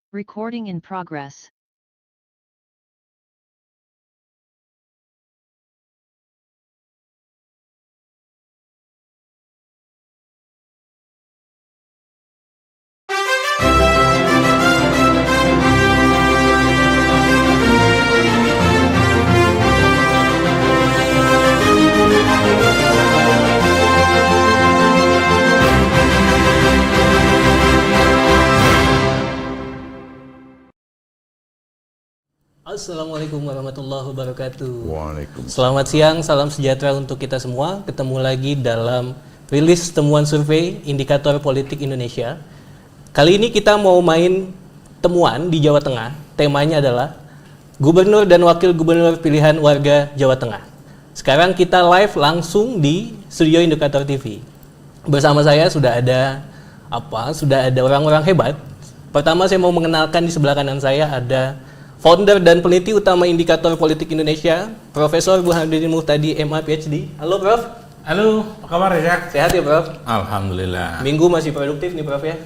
Recording in progress. Assalamualaikum warahmatullahi wabarakatuh. Waalaikumsalam. Selamat siang, salam sejahtera untuk kita semua. Ketemu lagi dalam rilis temuan survei Indikator Politik Indonesia. Kali ini kita mau main temuan di Jawa Tengah. Temanya adalah Gubernur dan Wakil Gubernur Pilihan Warga Jawa Tengah. Sekarang kita live langsung di Studio Indikator TV. Bersama saya sudah ada orang-orang hebat. Pertama saya mau mengenalkan, di sebelah kanan saya ada Founder dan peneliti utama Indikator Politik Indonesia, Profesor Burhanuddin Muhtadi, MA, PhD. Halo Prof. Halo, apa kabar ya? Sehat ya Prof? Alhamdulillah. Minggu masih produktif nih Prof ya?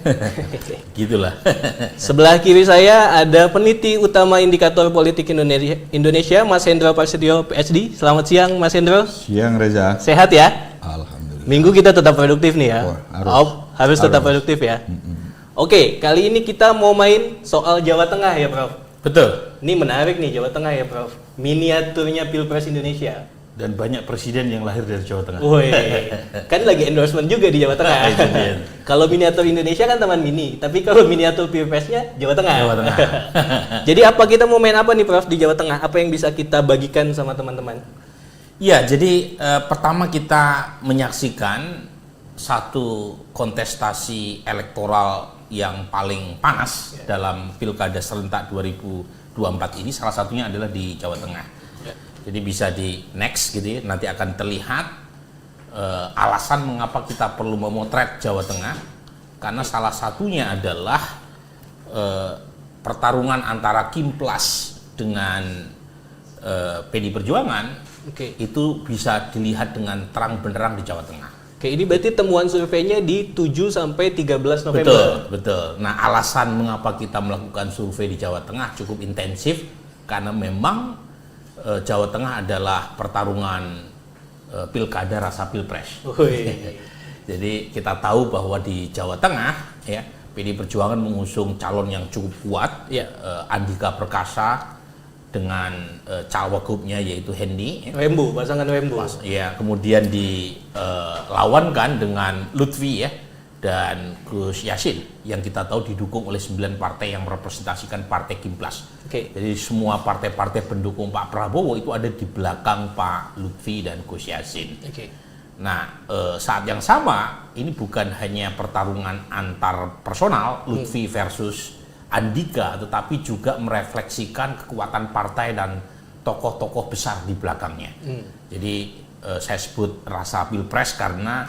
Gitulah. Sebelah kiri saya ada peneliti utama Indikator Politik Indonesia, Mas Hendro Prasetyo, PhD. Selamat siang Mas Hendro. Siang Reza. Sehat ya? Alhamdulillah. Minggu kita tetap produktif nih ya? Harus Tetap produktif ya? Oke, kali ini kita mau main soal Jawa Tengah ya Prof? Betul. Ini menarik nih Jawa Tengah ya Prof. Miniaturnya Pilpres Indonesia. Dan banyak presiden yang lahir dari Jawa Tengah. Woi, kan lagi endorsement juga di Jawa Tengah. Itu dia. Kalau miniatur Indonesia kan Taman Mini, tapi kalau miniatur Pilpresnya Jawa Tengah. Jawa Tengah. Jadi apa kita mau main apa nih Prof di Jawa Tengah? Apa yang bisa kita bagikan sama teman-teman? Ya, jadi pertama kita menyaksikan satu kontestasi elektoral yang paling panas dalam Pilkada serentak 2024 ini, salah satunya adalah di Jawa Tengah. Jadi bisa di next gitu ya, nanti akan terlihat alasan mengapa kita perlu memotret Jawa Tengah, karena salah satunya adalah pertarungan antara Kimplas dengan PD Perjuangan. Itu bisa dilihat dengan terang benderang di Jawa Tengah. Oke, ini berarti temuan surveinya di 7 sampai 13 November. Betul. Nah, alasan mengapa kita melakukan survei di Jawa Tengah cukup intensif karena memang Jawa Tengah adalah pertarungan pilkada rasa pilpres. Jadi kita tahu bahwa di Jawa Tengah ya, PD Perjuangan mengusung calon yang cukup kuat, Andika Perkasa dengan cawagupnya yaitu Hendy, Wembu, pasangan Wembu. Ya, kemudian dilawankan dengan Lutfi ya dan Gus Yassin yang kita tahu didukung oleh 9 partai yang merepresentasikan partai Kimplas. Jadi semua partai-partai pendukung Pak Prabowo itu ada di belakang Pak Lutfi dan Gus Yassin. Nah, saat yang sama ini bukan hanya pertarungan antar personal Lutfi versus Andika, tetapi juga merefleksikan kekuatan partai dan tokoh-tokoh besar di belakangnya. Jadi saya sebut rasa pilpres karena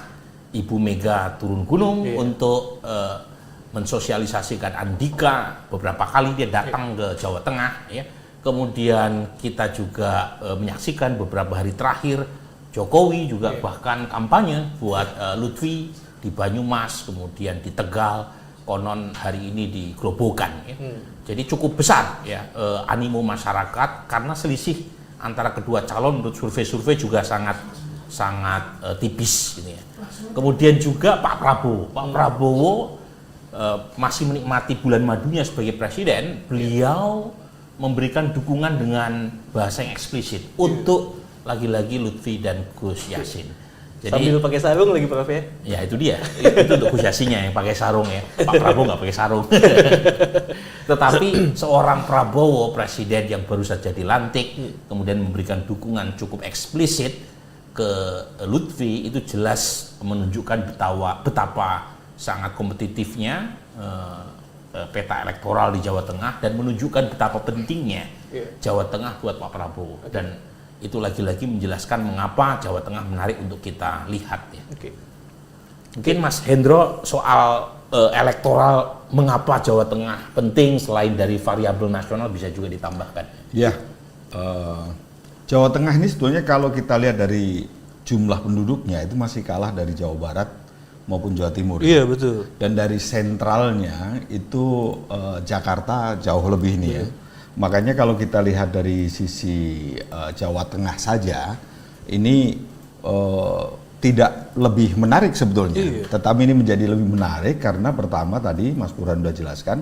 Ibu Mega turun gunung untuk mensosialisasikan Andika. Beberapa kali dia datang ke Jawa Tengah. Ya. Kemudian kita juga menyaksikan beberapa hari terakhir Jokowi juga bahkan kampanye buat Lutfi di Banyumas, kemudian di Tegal. Konon hari ini di Grobogan ya. Jadi cukup besar ya animo masyarakat karena selisih antara kedua calon menurut survei-survei juga sangat tipis gitu ya. Kemudian juga Pak Prabowo masih menikmati bulan madunya sebagai presiden. Beliau memberikan dukungan dengan bahasa yang eksplisit untuk lagi-lagi Lutfi dan Gus Yassin. Jadi, sambil pakai sarung lagi Prof ya? Ya itu dia, itu untuk Gus Yassinnya yang pakai sarung ya, Pak Prabowo nggak pakai sarung. Tetapi seorang Prabowo, presiden yang baru saja dilantik, kemudian memberikan dukungan cukup eksplisit ke Lutfi, itu jelas menunjukkan betapa sangat kompetitifnya peta elektoral di Jawa Tengah dan menunjukkan betapa pentingnya Jawa Tengah buat Pak Prabowo. Dan itu lagi-lagi menjelaskan mengapa Jawa Tengah menarik untuk kita lihat ya. Mungkin Mas Hendro soal elektoral mengapa Jawa Tengah penting selain dari variabel nasional bisa juga ditambahkan. Ya, Jawa Tengah ini sebetulnya kalau kita lihat dari jumlah penduduknya itu masih kalah dari Jawa Barat, maupun Jawa Timur. Iya, betul. Dan dari sentralnya itu Jakarta jauh lebih nih ya. Makanya kalau kita lihat dari sisi Jawa Tengah saja, ini tidak lebih menarik sebetulnya. Iya. Tetapi ini menjadi lebih menarik karena pertama tadi Mas Burhan sudah jelaskan,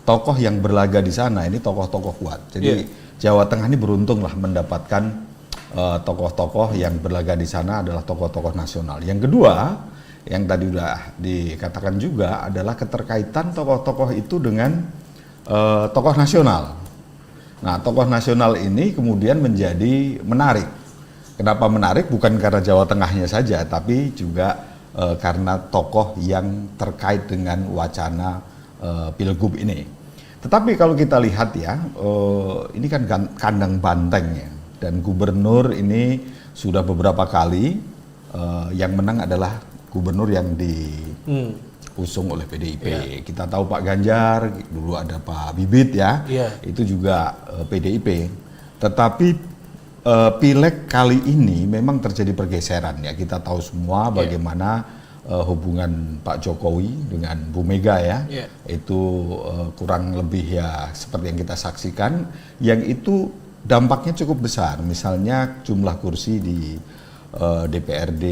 tokoh yang berlaga di sana ini tokoh-tokoh kuat. Jadi Jawa Tengah ini beruntung lah mendapatkan tokoh-tokoh yang berlaga di sana adalah tokoh-tokoh nasional. Yang kedua, yang tadi sudah dikatakan juga adalah keterkaitan tokoh-tokoh itu dengan tokoh nasional. Nah, tokoh nasional ini kemudian menjadi menarik. Kenapa menarik? Bukan karena Jawa Tengahnya saja, tapi juga karena tokoh yang terkait dengan wacana Pilgub ini. Tetapi kalau kita lihat ya, ini kan kandang banteng ya, dan gubernur ini sudah beberapa kali yang menang adalah gubernur yang diusung oleh PDIP. Kita tahu Pak Ganjar, dulu ada Pak Bibit ya, itu juga PDIP. Tetapi pileg kali ini memang terjadi pergeseran ya. Kita tahu semua bagaimana hubungan Pak Jokowi dengan Bu Mega ya. Itu kurang lebih ya seperti yang kita saksikan, yang itu dampaknya cukup besar. Misalnya jumlah kursi di DPRD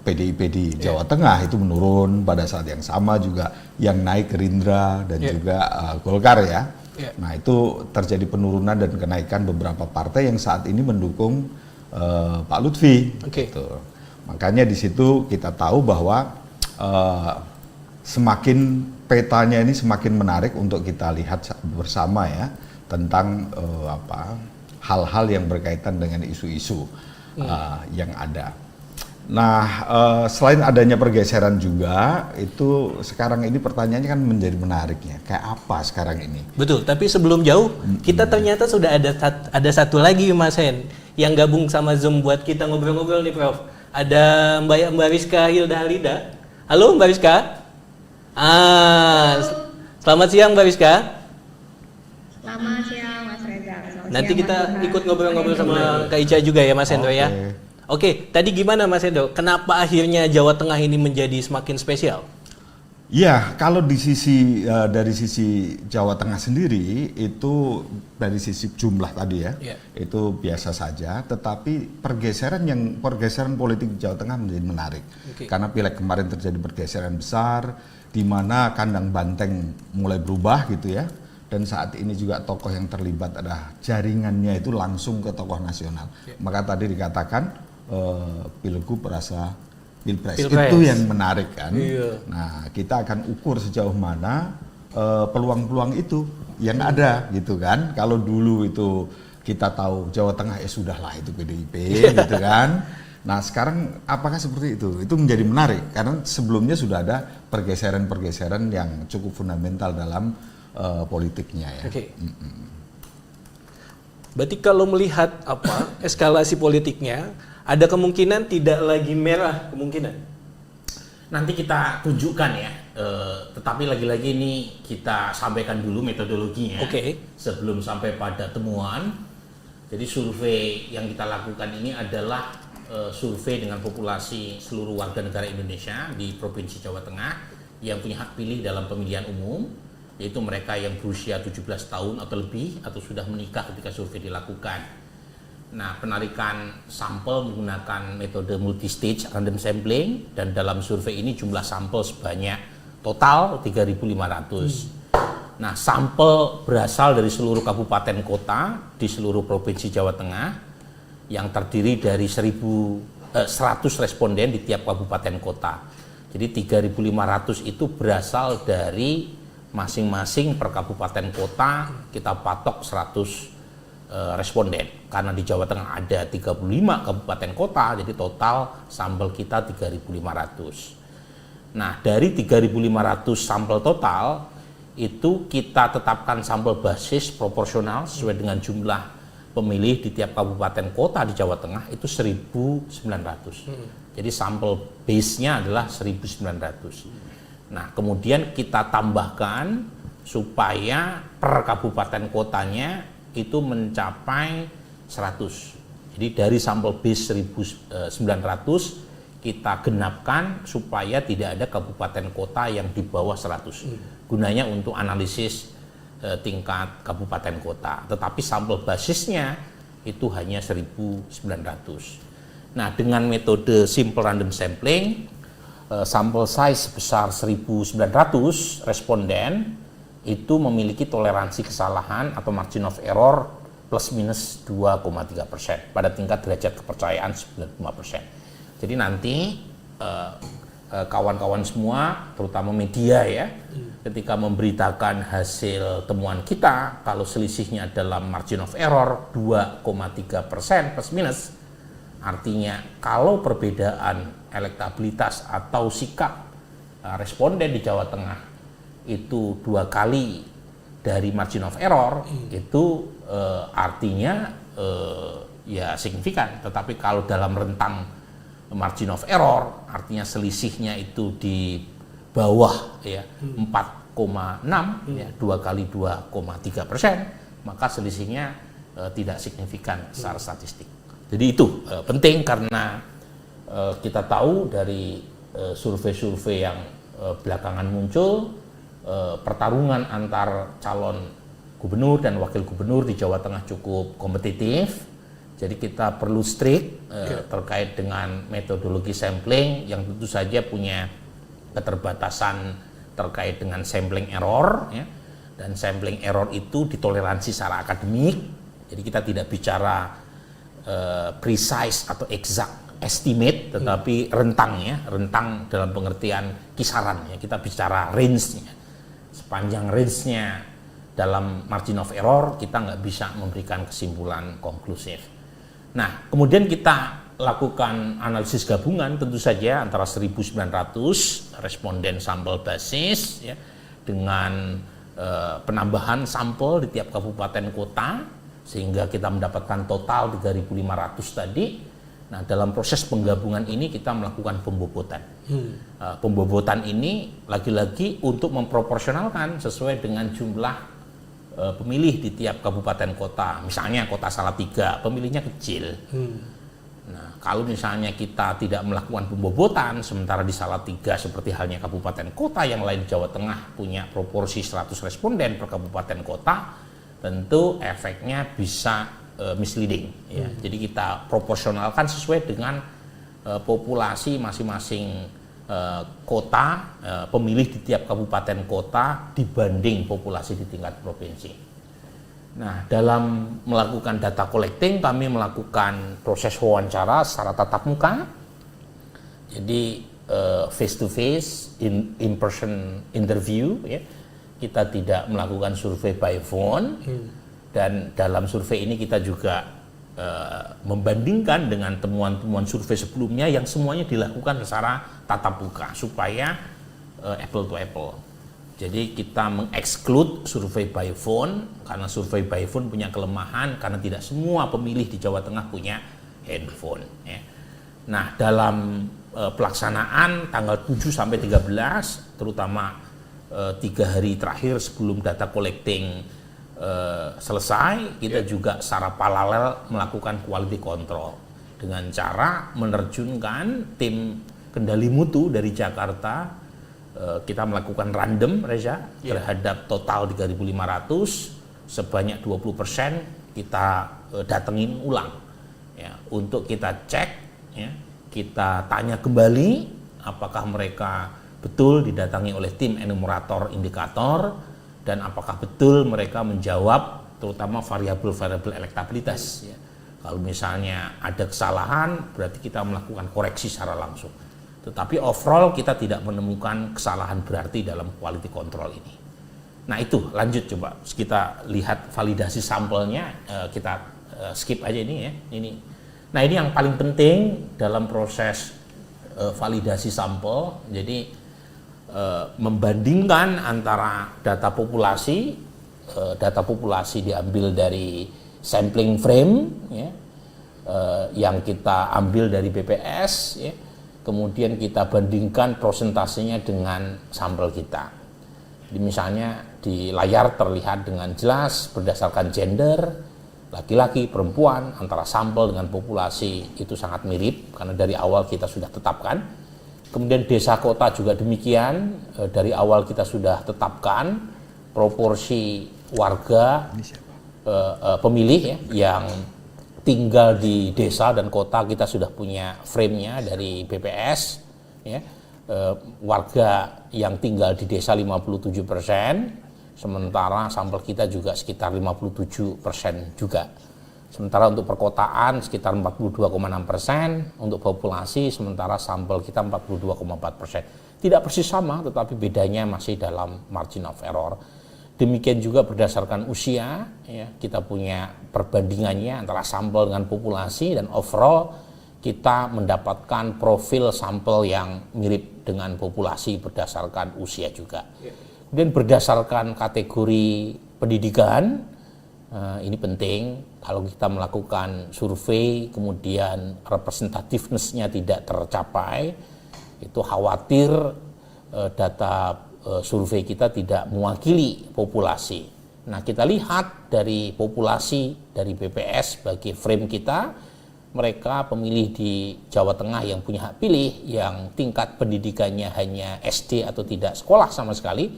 PDIP di Jawa Tengah itu menurun, pada saat yang sama juga yang naik Gerindra dan juga Golkar ya. Nah, itu terjadi penurunan dan kenaikan beberapa partai yang saat ini mendukung Pak Lutfi. Gitu. Makanya di situ kita tahu bahwa semakin petanya ini semakin menarik untuk kita lihat bersama ya, tentang hal-hal yang berkaitan dengan isu-isu yang ada. Nah, selain adanya pergeseran juga, itu sekarang ini pertanyaannya kan menjadi menariknya. Kayak apa sekarang ini? Betul, tapi sebelum jauh, kita ternyata sudah ada satu lagi Mas Hen, yang gabung sama Zoom buat kita ngobrol-ngobrol nih Prof. Ada Mbak Rizka Hilda Halida. Halo Mbak Rizka. Selamat siang Mbak Rizka. Selamat siang Mas Reza. Nanti kita ikut ngobrol-ngobrol sama Kak Ica juga ya Mas Hendro ya. Oke, tadi gimana Mas Hendro? Kenapa akhirnya Jawa Tengah ini menjadi semakin spesial? Ya, kalau di sisi dari sisi Jawa Tengah sendiri itu dari sisi jumlah tadi ya, itu biasa saja. Tetapi pergeseran politik di Jawa Tengah menjadi menarik karena pileg kemarin terjadi pergeseran besar, di mana kandang banteng mulai berubah gitu ya. Dan saat ini juga tokoh yang terlibat adalah jaringannya itu langsung ke tokoh nasional. Maka tadi dikatakan Pilgub rasa Pilpres. Itu yang menarik kan. Nah, kita akan ukur sejauh mana peluang-peluang itu yang ada gitu kan. Kalau dulu itu kita tahu Jawa Tengah ya sudahlah itu PDIP gitu kan. Nah, sekarang apakah seperti itu? Itu menjadi menarik karena sebelumnya sudah ada pergeseran-pergeseran yang cukup fundamental dalam politiknya ya. Berarti kalau melihat eskalasi politiknya, ada kemungkinan tidak lagi merah kemungkinan. Nanti kita tunjukkan ya, tetapi lagi-lagi ini kita sampaikan dulu metodologinya sebelum sampai pada temuan. Jadi survei yang kita lakukan ini adalah survei dengan populasi seluruh warga negara Indonesia di Provinsi Jawa Tengah yang punya hak pilih dalam pemilihan umum, yaitu mereka yang berusia 17 tahun atau lebih atau sudah menikah ketika survei dilakukan. Nah, penarikan sampel menggunakan metode multi-stage random sampling, dan dalam survei ini jumlah sampel sebanyak total 3.500. Nah, sampel berasal dari seluruh kabupaten kota di seluruh Provinsi Jawa Tengah yang terdiri dari 100 responden di tiap kabupaten kota. Jadi 3.500 itu berasal dari masing-masing per kabupaten kota, kita patok 100 responden. Karena di Jawa Tengah ada 35 kabupaten kota, jadi total sampel kita 3.500. Nah, dari 3.500 sampel total, itu kita tetapkan sampel basis proporsional sesuai dengan jumlah pemilih di tiap kabupaten kota di Jawa Tengah itu 1.900. Jadi sampel base-nya adalah 1.900. Nah, kemudian kita tambahkan supaya per kabupaten kotanya itu mencapai 100. Jadi dari sampel base 1.900 kita genapkan supaya tidak ada kabupaten kota yang di bawah 100. Gunanya untuk analisis tingkat kabupaten kota. Tetapi sampel basisnya itu hanya 1.900. Nah, dengan metode simple random sampling, sampel size sebesar 1.900 responden itu memiliki toleransi kesalahan atau margin of error plus minus 2,3% pada tingkat derajat kepercayaan 95%. Jadi nanti kawan-kawan semua, terutama media ya, ketika memberitakan hasil temuan kita, kalau selisihnya dalam margin of error 2,3% plus minus, artinya kalau perbedaan elektabilitas atau sikap responden di Jawa Tengah itu 2 kali dari margin of error, itu artinya ya signifikan. Tetapi kalau dalam rentang margin of error, artinya selisihnya itu di bawah ya 4,6 ya 2 kali 2,3%, maka selisihnya tidak signifikan secara statistik. Jadi itu penting karena kita tahu dari survei-survei yang belakangan muncul, pertarungan antar calon gubernur dan wakil gubernur di Jawa Tengah cukup kompetitif. Jadi kita perlu strict terkait dengan metodologi sampling yang tentu saja punya keterbatasan terkait dengan sampling error ya. Dan sampling error itu ditoleransi secara akademik. Jadi kita tidak bicara precise atau exact estimate, tetapi rentang ya, rentang dalam pengertian kisaran ya. Kita bicara range-nya. Sepanjang range-nya dalam margin of error kita nggak bisa memberikan kesimpulan konklusif. Nah, kemudian kita lakukan analisis gabungan tentu saja antara 1.900 responden sampel basis ya, dengan penambahan sampel di tiap kabupaten kota sehingga kita mendapatkan total 3.500 tadi. Nah, dalam proses penggabungan ini kita melakukan pembobotan. Pembobotan ini lagi-lagi untuk memproporsionalkan sesuai dengan jumlah pemilih di tiap kabupaten kota. Misalnya kota Salatiga, pemilihnya kecil. Nah, kalau misalnya kita tidak melakukan pembobotan, sementara di Salatiga seperti halnya kabupaten kota yang lain di Jawa Tengah punya proporsi 100 responden per kabupaten kota, tentu efeknya bisa misleading. Ya. Jadi kita proporsionalkan sesuai dengan populasi masing-masing kota, pemilih di tiap kabupaten kota dibanding populasi di tingkat provinsi. Nah, dalam melakukan data collecting kami melakukan proses wawancara secara tatap muka. Jadi face to face, in person interview ya. Kita tidak melakukan survei by phone. Dan dalam survei ini kita juga membandingkan dengan temuan-temuan survei sebelumnya yang semuanya dilakukan secara tatap muka supaya apple to apple. Jadi kita mengeksklud survei by phone karena survei by phone punya kelemahan karena tidak semua pemilih di Jawa Tengah punya handphone. Ya. Nah, dalam pelaksanaan tanggal 7 sampai 13, terutama 3 hari terakhir sebelum data collecting selesai, kita juga secara paralel melakukan quality control dengan cara menerjunkan tim kendali mutu dari Jakarta. Kita melakukan random, Reza, terhadap total 3.500, sebanyak 20% kita datengin ulang ya, untuk kita cek ya, kita tanya kembali apakah mereka betul didatangi oleh tim enumerator indikator dan apakah betul mereka menjawab terutama variabel-variabel elektabilitas ya. Kalau misalnya ada kesalahan berarti kita melakukan koreksi secara langsung. Tetapi overall kita tidak menemukan kesalahan berarti dalam quality control ini. Nah, itu lanjut coba kita lihat validasi sampelnya, kita skip aja ini ya. Nah, ini yang paling penting dalam proses validasi sampel. Jadi membandingkan antara data populasi diambil dari sampling frame ya, yang kita ambil dari BPS ya, kemudian kita bandingkan prosentasenya dengan sampel kita. Jadi misalnya di layar terlihat dengan jelas berdasarkan gender laki-laki, perempuan, antara sampel dengan populasi itu sangat mirip karena dari awal kita sudah tetapkan. Kemudian desa kota juga demikian, dari awal kita sudah tetapkan proporsi warga pemilih ya, yang tinggal di desa dan kota kita sudah punya frame-nya dari BPS ya. Warga yang tinggal di desa 57%, sementara sampel kita juga sekitar 57% juga. Sementara untuk perkotaan sekitar 42,6%, untuk populasi sementara sampel kita 42,4%. Tidak persis sama, tetapi bedanya masih dalam margin of error. Demikian juga berdasarkan usia, ya, kita punya perbandingannya antara sampel dengan populasi, dan overall kita mendapatkan profil sampel yang mirip dengan populasi berdasarkan usia juga. Kemudian berdasarkan kategori pendidikan, ini penting, kalau kita melakukan survei kemudian representativeness-nya tidak tercapai, itu khawatir data survei kita tidak mewakili populasi. Nah, kita lihat dari populasi dari BPS sebagai frame kita, mereka pemilih di Jawa Tengah yang punya hak pilih, yang tingkat pendidikannya hanya SD atau tidak sekolah sama sekali,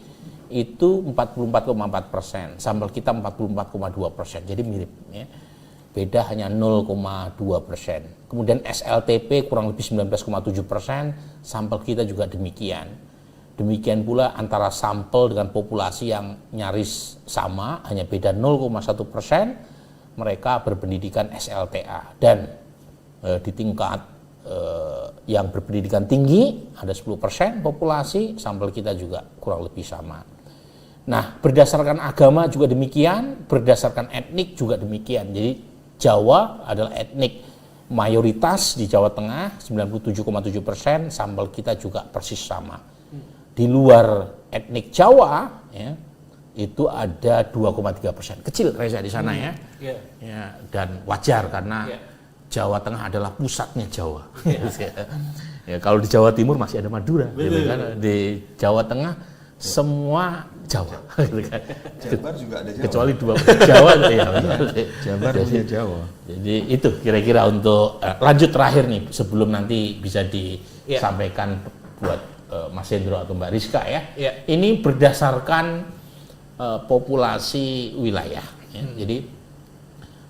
itu 44,4%, sampel kita 44,2%, jadi mirip ya. Beda hanya 0,2%. Kemudian SLTP kurang lebih 19,7%, sampel kita juga demikian. Demikian pula antara sampel dengan populasi yang nyaris sama, hanya beda 0,1%, mereka berpendidikan SLTA. Dan di tingkat yang berpendidikan tinggi ada 10% populasi, sampel kita juga kurang lebih sama. Nah, berdasarkan agama juga demikian, berdasarkan etnik juga demikian. Jadi Jawa adalah etnik mayoritas di Jawa Tengah 97,7%, sampel kita juga persis sama. Di luar etnik Jawa ya, itu ada 2,3%, kecil Reza di sana ya. Ya, dan wajar karena Jawa Tengah adalah pusatnya Jawa. Ya, kalau di Jawa Timur masih ada Madura, gitu kan. Di Jawa Tengah semua Jawa, gitu kan. Jabar juga ada Jawa. Kecuali dua Jawa, ya. Jabar punya Jawa. Jadi itu kira-kira untuk lanjut terakhir nih sebelum nanti bisa disampaikan buat Mas Hendro atau Mbak Rizka ya. Ini berdasarkan populasi wilayah. Ya. Jadi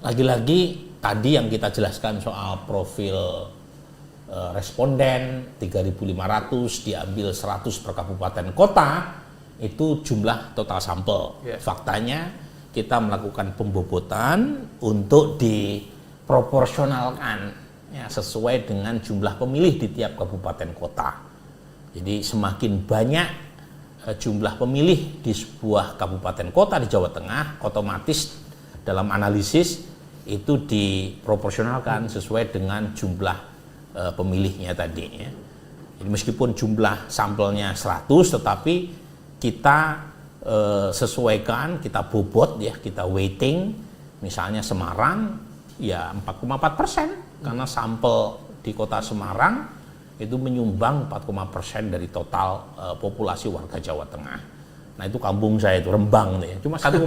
lagi-lagi tadi yang kita jelaskan soal profil responden 3.500 diambil 100 per kabupaten kota, itu jumlah total sampel. Faktanya kita melakukan pembobotan untuk diproporsionalkan ya, sesuai dengan jumlah pemilih di tiap kabupaten kota. Jadi semakin banyak jumlah pemilih di sebuah kabupaten kota di Jawa Tengah, otomatis dalam analisis itu diproporsionalkan sesuai dengan jumlah pemilihnya tadi ya. Jadi meskipun jumlah sampelnya 100, tetapi kita sesuaikan, kita bobot ya, kita weighting, misalnya Semarang ya 4,4%, karena sampel di kota Semarang itu menyumbang 4,% dari total populasi warga Jawa Tengah. Nah itu kampung saya itu Rembang ya, cuma 1,8%.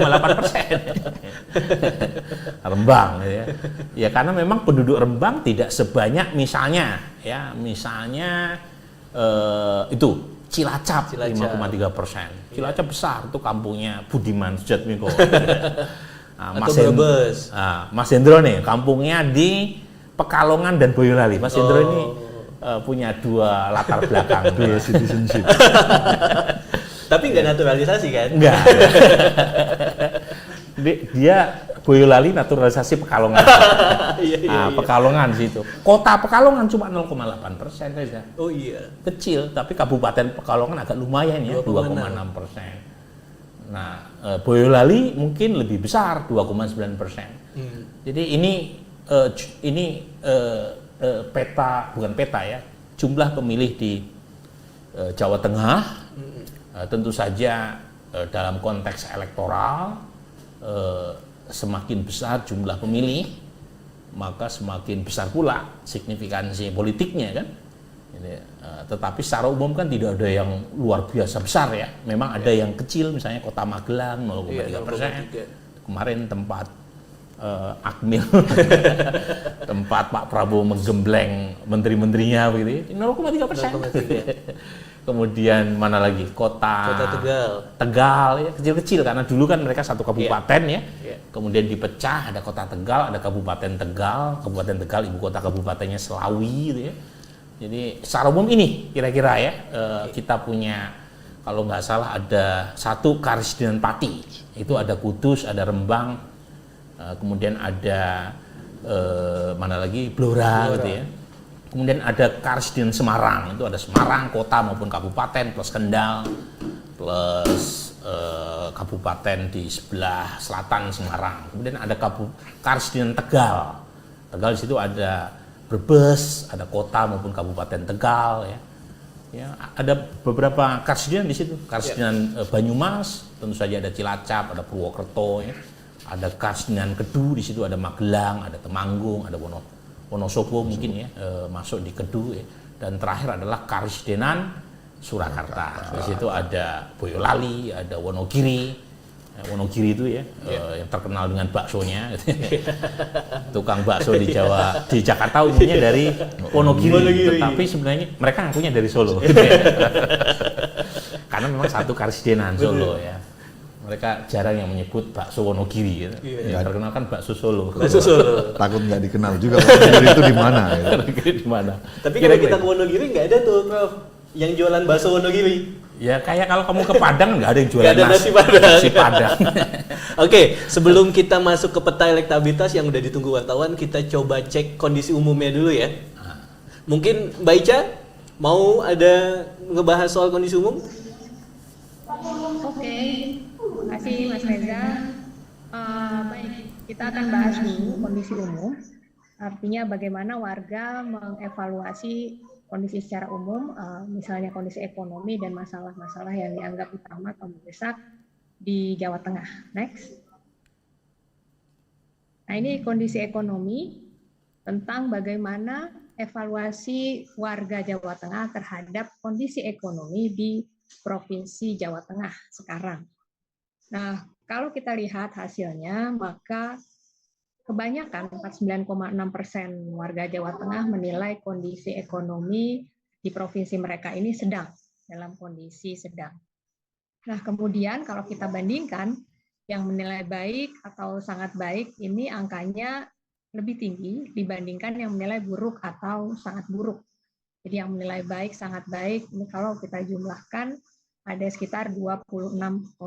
Rembang ya. Ya karena memang penduduk Rembang tidak sebanyak misalnya itu Cilacap 5,3%. Cilacap besar, itu kampungnya Budiman Sujatmiko. Mas Hendro nih kampungnya di Pekalongan dan Boyolali. Mas Hendro ini punya dua latar belakang. Dual citizenship. Tapi nggak naturalisasi kan? Enggak. Dia Boyolali naturalisasi Pekalongan. Pekalongan situ. Kota Pekalongan cuma 0,8% saja. Oh iya. Kecil, tapi Kabupaten Pekalongan agak lumayan ya, 2,6%. Nah, Boyolali mungkin lebih besar, 2,9%. Jadi ini peta, bukan peta ya, jumlah pemilih di Jawa Tengah. Tentu saja dalam konteks elektoral semakin besar jumlah pemilih, maka semakin besar pula signifikansi politiknya kan. Tetapi secara umum kan tidak ada yang luar biasa besar ya. Memang ada yang kecil, misalnya Kota Magelang 0,3%. Kemarin tempat Akmil, tempat Pak Prabowo menggembleng menteri-menterinya begitu, 0,3%. Kemudian mana lagi? Kota Tegal ya, kecil-kecil karena dulu kan mereka satu kabupaten ya. Kemudian dipecah, ada Kota Tegal, ada Kabupaten Tegal, ibu kota kabupatennya Selawi gitu ya. Jadi secara umum ini kira-kira ya kita punya, kalau nggak salah ada satu Karisdinan Pati, itu ada Kudus, ada Rembang, kemudian ada mana lagi Blora gitu ya. Kemudian ada Karisdinan Semarang, itu ada Semarang kota maupun kabupaten plus Kendal plus kabupaten di sebelah selatan Semarang. Kemudian ada Karisdinan Tegal. Tegal di situ ada Brebes, ada kota maupun kabupaten Tegal ya. Ya, ada beberapa Karisdinan di situ. Karisdinan Banyumas, tentu saja ada Cilacap, ada Purwokerto ya. Ada Karisdinan Kedu, di situ ada Magelang, ada Temanggung, ada Wonosobo mungkin ya, masuk di Kedu ya. Dan terakhir adalah Karisdenan Surakarta. Di situ ada Boyolali, ada Wonogiri. Wonogiri itu ya, yang terkenal dengan baksonya. Tukang bakso di Jakarta umumnya dari Wonogiri. Tetapi sebenarnya mereka ngakunya dari Solo. Karena memang satu Karisdenan Solo ya. Mereka jarang yang menyebut bakso Wonogiri gitu. Yang terkenal kan bakso Solo. Takut nggak dikenal juga Wonogiri itu di mana ya. Di mana? Tapi kalau kita ke Wonogiri nggak ada tuh, Prof, yang jualan bakso Wonogiri. Ya kayak kalau kamu ke Padang nggak ada yang jualan nasi Padang. Nasi Padang. Oke, sebelum kita masuk ke peta elektabilitas yang udah ditunggu wartawan, kita coba cek kondisi umumnya dulu ya. Mungkin Mbak Ica mau ada ngebahas soal kondisi umum? Oke, terima kasih Mas Reza. Baik, kita akan bahas dulu kondisi umum. Artinya bagaimana warga mengevaluasi kondisi secara umum, misalnya kondisi ekonomi dan masalah-masalah yang dianggap utama atau mendesak di Jawa Tengah. Next. Nah, ini kondisi ekonomi tentang bagaimana evaluasi warga Jawa Tengah terhadap kondisi ekonomi di Provinsi Jawa Tengah sekarang. Nah, kalau kita lihat hasilnya, maka kebanyakan 49,6% warga Jawa Tengah menilai kondisi ekonomi di provinsi mereka ini sedang, dalam kondisi sedang. Nah, kemudian kalau kita bandingkan, yang menilai baik atau sangat baik ini angkanya lebih tinggi dibandingkan yang menilai buruk atau sangat buruk. Jadi yang menilai baik, sangat baik, ini kalau kita jumlahkan ada sekitar 26,5%.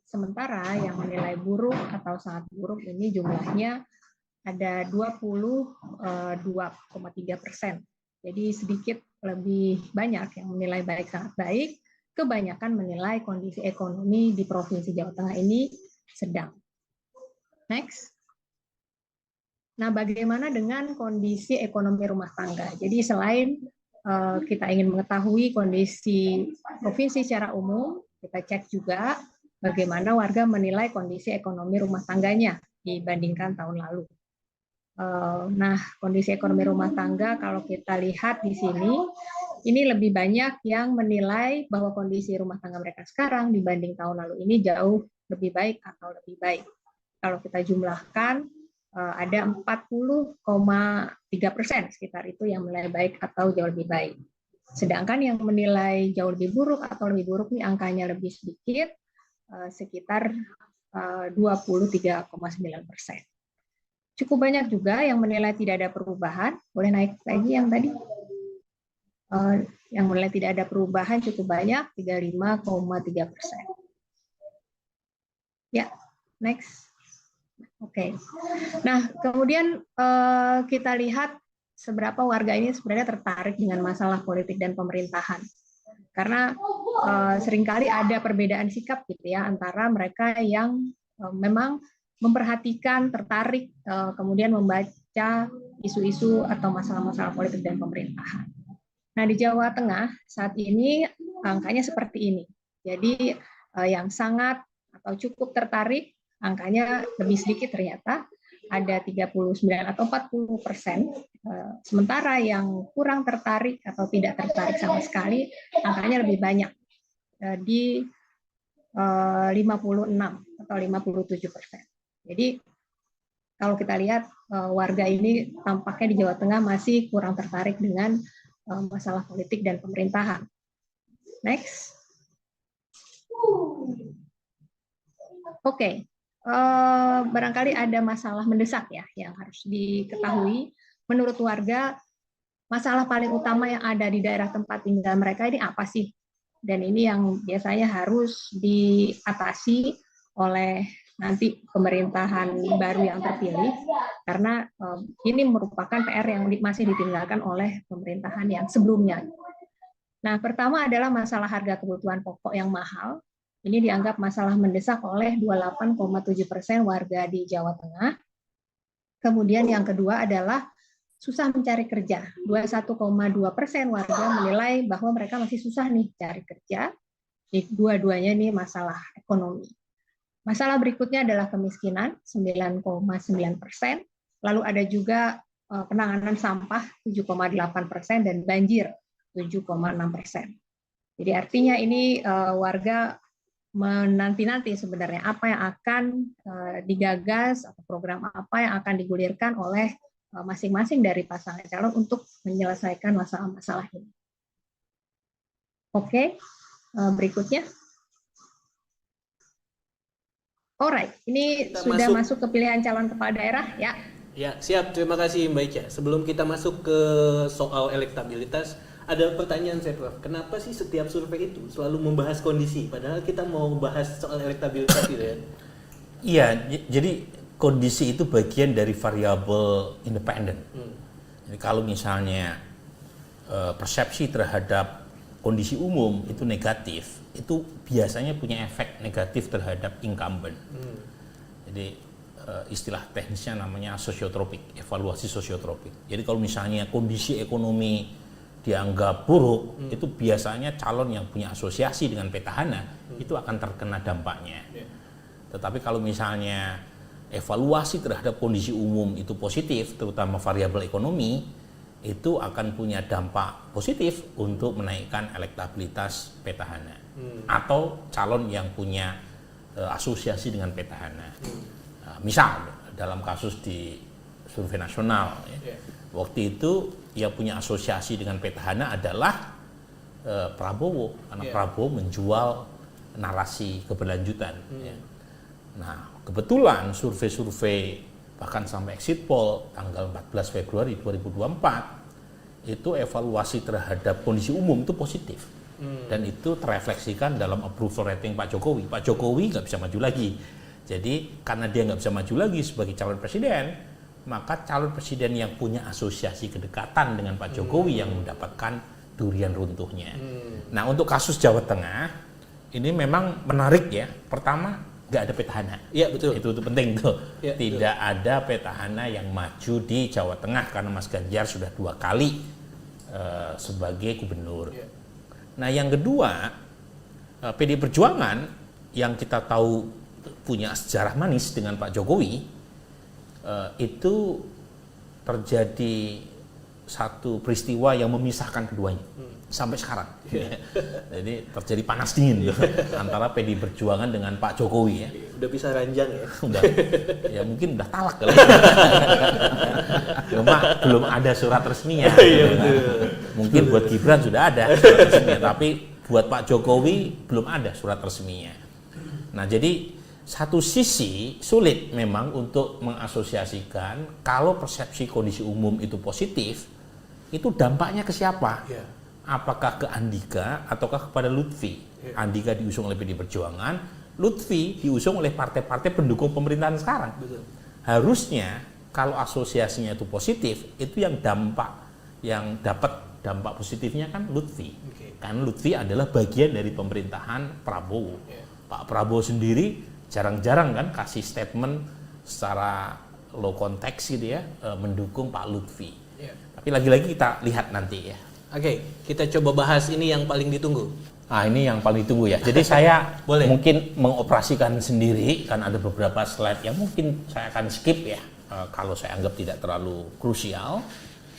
Sementara yang menilai buruk atau sangat buruk ini jumlahnya ada 22,3%. Jadi sedikit lebih banyak yang menilai baik sangat baik, kebanyakan menilai kondisi ekonomi di Provinsi Jawa Tengah ini sedang. Next. Nah, bagaimana dengan kondisi ekonomi rumah tangga? Jadi selain kita ingin mengetahui kondisi provinsi secara umum, kita cek juga bagaimana warga menilai kondisi ekonomi rumah tangganya dibandingkan tahun lalu. Nah, kondisi ekonomi rumah tangga kalau kita lihat di sini, ini lebih banyak yang menilai bahwa kondisi rumah tangga mereka sekarang dibanding tahun lalu ini jauh lebih baik atau lebih baik. Kalau kita jumlahkan, ada 40,3% sekitar itu yang menilai baik atau jauh lebih baik. Sedangkan yang menilai jauh lebih buruk atau lebih buruk ini angkanya lebih sedikit, sekitar 23,9%. Cukup banyak juga yang menilai tidak ada perubahan. Boleh naik lagi yang tadi? Yang menilai tidak ada perubahan cukup banyak, 35,3%. Ya, next. Oke. Nah, kemudian kita lihat seberapa warga ini sebenarnya tertarik dengan masalah politik dan pemerintahan. Karena seringkali ada perbedaan sikap gitu ya antara mereka yang memang memperhatikan, tertarik, kemudian membaca isu-isu atau masalah-masalah politik dan pemerintahan. Nah, di Jawa Tengah saat ini angkanya seperti ini. Jadi yang sangat atau cukup tertarik angkanya lebih sedikit ternyata, ada 39 atau 40%, sementara yang kurang tertarik atau tidak tertarik sama sekali, angkanya lebih banyak, di 56 atau 57%. Jadi kalau kita lihat warga ini tampaknya di Jawa Tengah masih kurang tertarik dengan masalah politik dan pemerintahan. Next. Oke, barangkali ada masalah mendesak ya yang harus diketahui. Menurut warga, masalah paling utama yang ada di daerah tempat tinggal mereka ini apa sih? Dan ini yang biasanya harus diatasi oleh nanti pemerintahan baru yang terpilih, karena ini merupakan PR yang masih ditinggalkan oleh pemerintahan yang sebelumnya. Nah, pertama adalah masalah harga kebutuhan pokok yang mahal. Ini dianggap masalah mendesak oleh 28,7% warga di Jawa Tengah. Kemudian yang kedua adalah susah mencari kerja. 21,2% warga menilai bahwa mereka masih susah nih cari kerja. Dua-duanya ini masalah ekonomi. Masalah berikutnya adalah kemiskinan, 9,9%. Lalu ada juga penanganan sampah, 7,8%, dan banjir, 7,6%. Jadi artinya ini warga menanti-nanti sebenarnya apa yang akan digagas atau program apa yang akan digulirkan oleh masing-masing dari pasangan calon untuk menyelesaikan masalah-masalah ini. Oke, berikutnya. Alright, ini kita sudah masuk ke pilihan calon kepala daerah ya. Ya, siap. Terima kasih Mbak Ica. Sebelum kita masuk ke soal elektabilitas, ada pertanyaan saya, Prof. Kenapa sih setiap survei itu selalu membahas kondisi, padahal kita mau bahas soal elektabilitas gitu ya? Iya, jadi kondisi itu bagian dari variabel independen. Jadi kalau misalnya persepsi terhadap kondisi umum itu negatif, itu biasanya punya efek negatif terhadap incumbent. Jadi istilah teknisnya namanya sosiotropik, evaluasi sosiotropik. Jadi kalau misalnya kondisi ekonomi dianggap buruk, itu biasanya calon yang punya asosiasi dengan petahana itu akan terkena dampaknya. Tetapi kalau misalnya evaluasi terhadap kondisi umum itu positif, terutama variabel ekonomi, itu akan punya dampak positif untuk menaikkan elektabilitas petahana atau calon yang punya asosiasi dengan petahana. Misal dalam kasus di survei nasional, waktu itu yang punya asosiasi dengan petahana adalah Prabowo, karena Prabowo menjual narasi keberlanjutan. Nah, kebetulan survei-survei bahkan sampai exit poll tanggal 14 Februari 2024 itu evaluasi terhadap kondisi umum itu positif. Dan itu terefleksikan dalam approval rating Pak Jokowi. Pak Jokowi nggak bisa maju lagi. Jadi karena dia nggak bisa maju lagi sebagai calon presiden, maka calon presiden yang punya asosiasi kedekatan dengan Pak Jokowi yang mendapatkan durian runtuhnya. Nah, untuk kasus Jawa Tengah ini memang menarik ya. Pertama, nggak ada petahana. Iya, betul. Itu penting tuh. Ya, tidak ada petahana yang maju di Jawa Tengah karena Mas Ganjar sudah 2 kali sebagai gubernur. Ya. Nah, yang kedua, PDI Perjuangan yang kita tahu punya sejarah manis dengan Pak Jokowi, itu terjadi satu peristiwa yang memisahkan keduanya sampai sekarang. Jadi terjadi panas dingin antara PDI Perjuangan dengan Pak Jokowi ya. Udah bisa ranjang ya. Udah, ya mungkin udah talak kali. Cuma belum ada surat resminya. Mungkin buat Gibran sudah ada surat resminya, tapi buat Pak Jokowi belum ada surat resminya. Nah, jadi satu sisi sulit memang untuk mengasosiasikan kalau persepsi kondisi umum itu positif, itu dampaknya ke siapa? Yeah. Apakah ke Andika ataukah kepada Lutfi? Yeah. Andika diusung oleh PDI Perjuangan, Lutfi diusung oleh partai-partai pendukung pemerintahan sekarang. Betul. Harusnya kalau asosiasinya itu positif, itu yang dapat dampak positifnya kan Lutfi. Okay. Karena Lutfi adalah bagian dari pemerintahan Prabowo. Yeah. Pak Prabowo sendiri jarang-jarang kan kasih statement secara low konteks gitu ya, mendukung Pak Lutfi. Yeah. Tapi lagi-lagi kita lihat nanti ya. Oke, kita coba bahas ini yang paling ditunggu. Ah, ini yang paling ditunggu ya. Jadi saya mungkin mengoperasikan sendiri, kan ada beberapa slide yang mungkin saya akan skip ya, kalau saya anggap tidak terlalu krusial.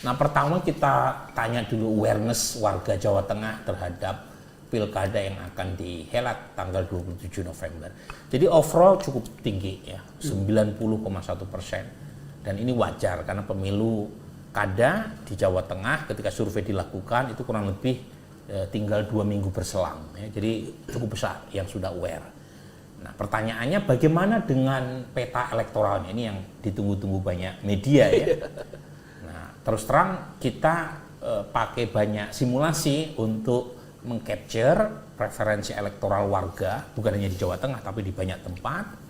Nah, pertama kita tanya dulu awareness warga Jawa Tengah terhadap pilkada yang akan dihelat tanggal 27 November. Jadi overall cukup tinggi ya, 90,1%. Dan ini wajar karena pemilu kada di Jawa Tengah ketika survei dilakukan itu kurang lebih tinggal 2 minggu berselang. Ya. Jadi cukup besar yang sudah aware. Nah, pertanyaannya bagaimana dengan peta elektoralnya? Ini yang ditunggu-tunggu banyak media ya. Nah, terus terang kita pakai banyak simulasi untuk mengcapture preferensi elektoral warga, bukan hanya di Jawa Tengah tapi di banyak tempat.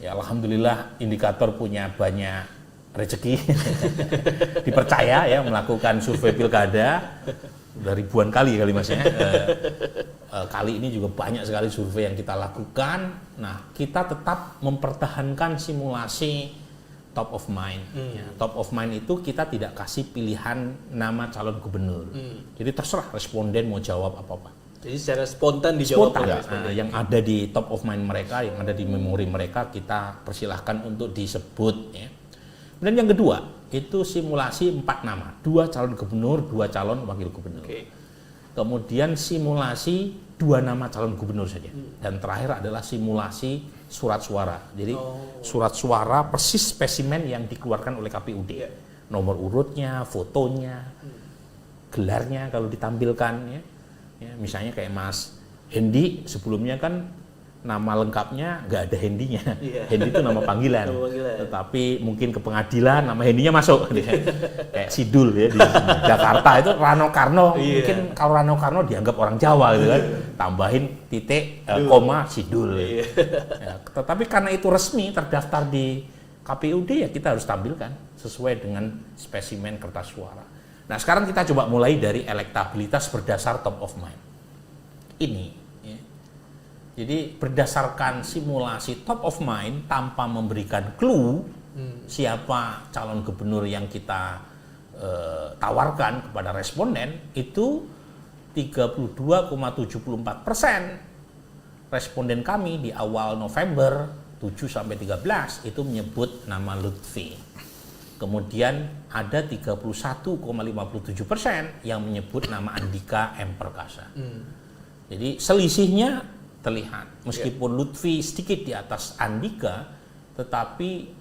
Ya, alhamdulillah indikator punya banyak rezeki dipercaya ya melakukan survei pilkada udah ribuan kali Mas ya. Kali ini juga banyak sekali survei yang kita lakukan. Nah, kita tetap mempertahankan simulasi top of mind. Ya, top of mind itu kita tidak kasih pilihan nama calon gubernur. Jadi terserah responden mau jawab apa-apa. Jadi secara spontan dijawab. Spontan, yang ada di top of mind mereka, yang ada di memori mereka kita persilahkan untuk disebut ya. Dan yang kedua, itu simulasi 4 nama, 2 calon gubernur, 2 calon wakil gubernur. Kemudian simulasi 2 nama calon gubernur saja. Dan terakhir adalah simulasi surat suara. Jadi surat suara persis spesimen yang dikeluarkan oleh KPUD. Nomor urutnya, fotonya, gelarnya kalau ditampilkan ya. Misalnya kayak Mas Hendi sebelumnya kan nama lengkapnya nggak ada Hendinya. Hendi itu nama panggilan. Tetapi mungkin ke pengadilan nama Hendinya masuk. Kayak Sidul ya di Jakarta itu Rano Karno. Mungkin kalau Rano Karno dianggap orang Jawa gitu kan. Tambahin titik koma Sidul. Ya, tetapi karena itu resmi terdaftar di KPUD ya kita harus tampilkan sesuai dengan spesimen kertas suara. Nah, sekarang kita coba mulai dari elektabilitas berdasar top of mind. Ini jadi berdasarkan simulasi top of mind tanpa memberikan clue siapa calon gubernur yang kita tawarkan kepada responden itu 32,74% responden kami di awal November 7-13 itu menyebut nama Lutfi. Kemudian ada 31,57% yang menyebut nama Andika M. Perkasa. Jadi selisihnya terlihat, meskipun Lutfi sedikit di atas Andika, tetapi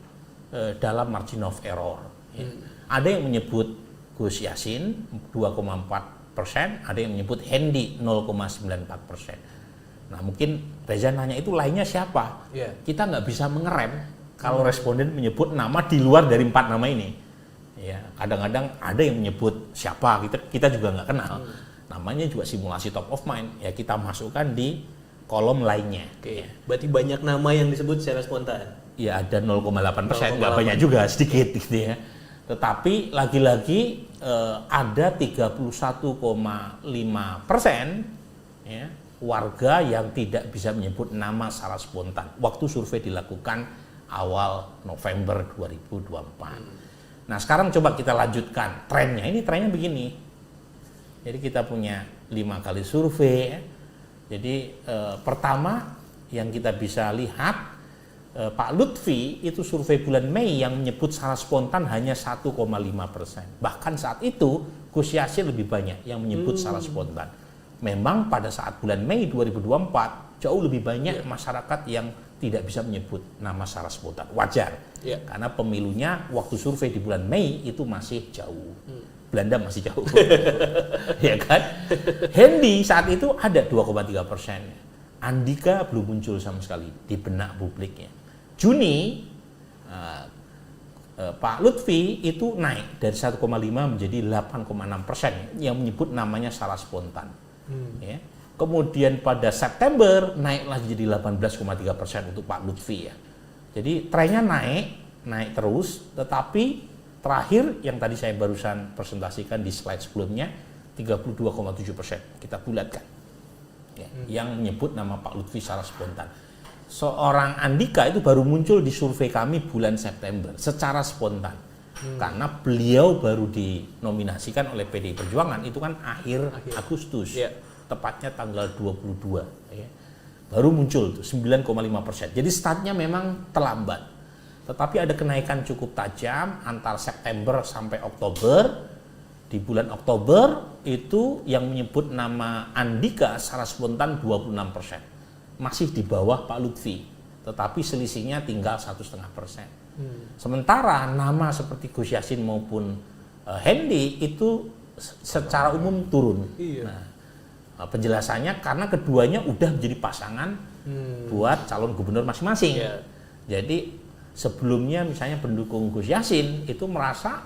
dalam margin of error. Ada yang menyebut Gus Yassin 2,4%, ada yang menyebut Hendi 0,94%. Nah, mungkin Reza nanya itu lainnya siapa? Kita nggak bisa mengerem kalau responden menyebut nama di luar dari 4 nama ini. Ya, kadang-kadang ada yang menyebut siapa, kita juga nggak kenal. Namanya juga simulasi top of mind. Ya, kita masukkan di kolom lainnya. Ya. Berarti banyak nama yang disebut secara spontan. Ya, ada 0,8%, nggak banyak juga, sedikit gitu ya. Tetapi lagi-lagi ada 31,5% ya, warga yang tidak bisa menyebut nama secara spontan. Waktu survei dilakukan awal November 2024. Nah, sekarang coba kita lanjutkan trennya. Ini trennya begini. Jadi kita punya 5 kali survei ya. Jadi pertama yang kita bisa lihat Pak Lutfi itu survei bulan Mei yang menyebut secara spontan hanya 1,5%. Bahkan saat itu Gus Yassin lebih banyak yang menyebut secara spontan. Memang pada saat bulan Mei 2024 jauh lebih banyak masyarakat yang tidak bisa menyebut nama secara spontan. Wajar, karena pemilunya waktu survei di bulan Mei itu masih jauh. Belanda masih jauh, ya kan? Hendi saat itu ada 2,3%. Andika belum muncul sama sekali di benak publiknya. Juni, Pak Lutfi itu naik dari 1,5 menjadi 8,6% yang menyebut namanya secara spontan. Ya. Kemudian pada September naik lagi jadi 18,3% untuk Pak Lutfi ya. Jadi trennya naik terus, tetapi terakhir yang tadi saya barusan presentasikan di slide sebelumnya 32,7% kita bulatkan ya, yang menyebut nama Pak Lutfi secara spontan. Seorang Andika itu baru muncul di survei kami bulan September secara spontan karena beliau baru dinominasikan oleh PDI Perjuangan itu kan akhir Agustus tepatnya tanggal 22 ya. Baru muncul tuh 9,5%. Jadi startnya memang terlambat. Tetapi ada kenaikan cukup tajam antara September sampai Oktober. Di bulan Oktober itu yang menyebut nama Andika secara spontan 26%. Masih di bawah Pak Lutfi. Tetapi selisihnya tinggal 1,5%. Sementara nama seperti Gus Yassin maupun Hendy itu secara umum turun. Nah, penjelasannya karena keduanya udah menjadi pasangan buat calon gubernur masing-masing. Jadi sebelumnya misalnya pendukung Gus Yassin itu merasa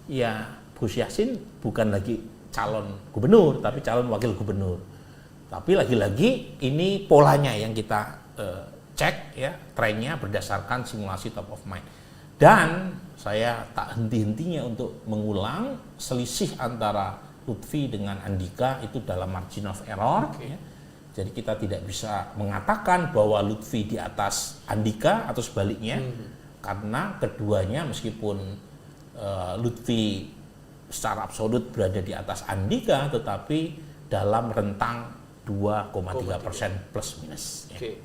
ya Gus Yassin bukan lagi calon gubernur tapi calon wakil gubernur. Tapi lagi-lagi ini polanya yang kita cek ya, trennya berdasarkan simulasi top of mind. Dan saya tak henti-hentinya untuk mengulang selisih antara Lutfi dengan Andika itu dalam margin of error. Ya. Jadi kita tidak bisa mengatakan bahwa Lutfi di atas Andika atau sebaliknya, karena keduanya meskipun Lutfi secara absolut berada di atas Andika, tetapi dalam rentang 2,3% plus minus. Ya.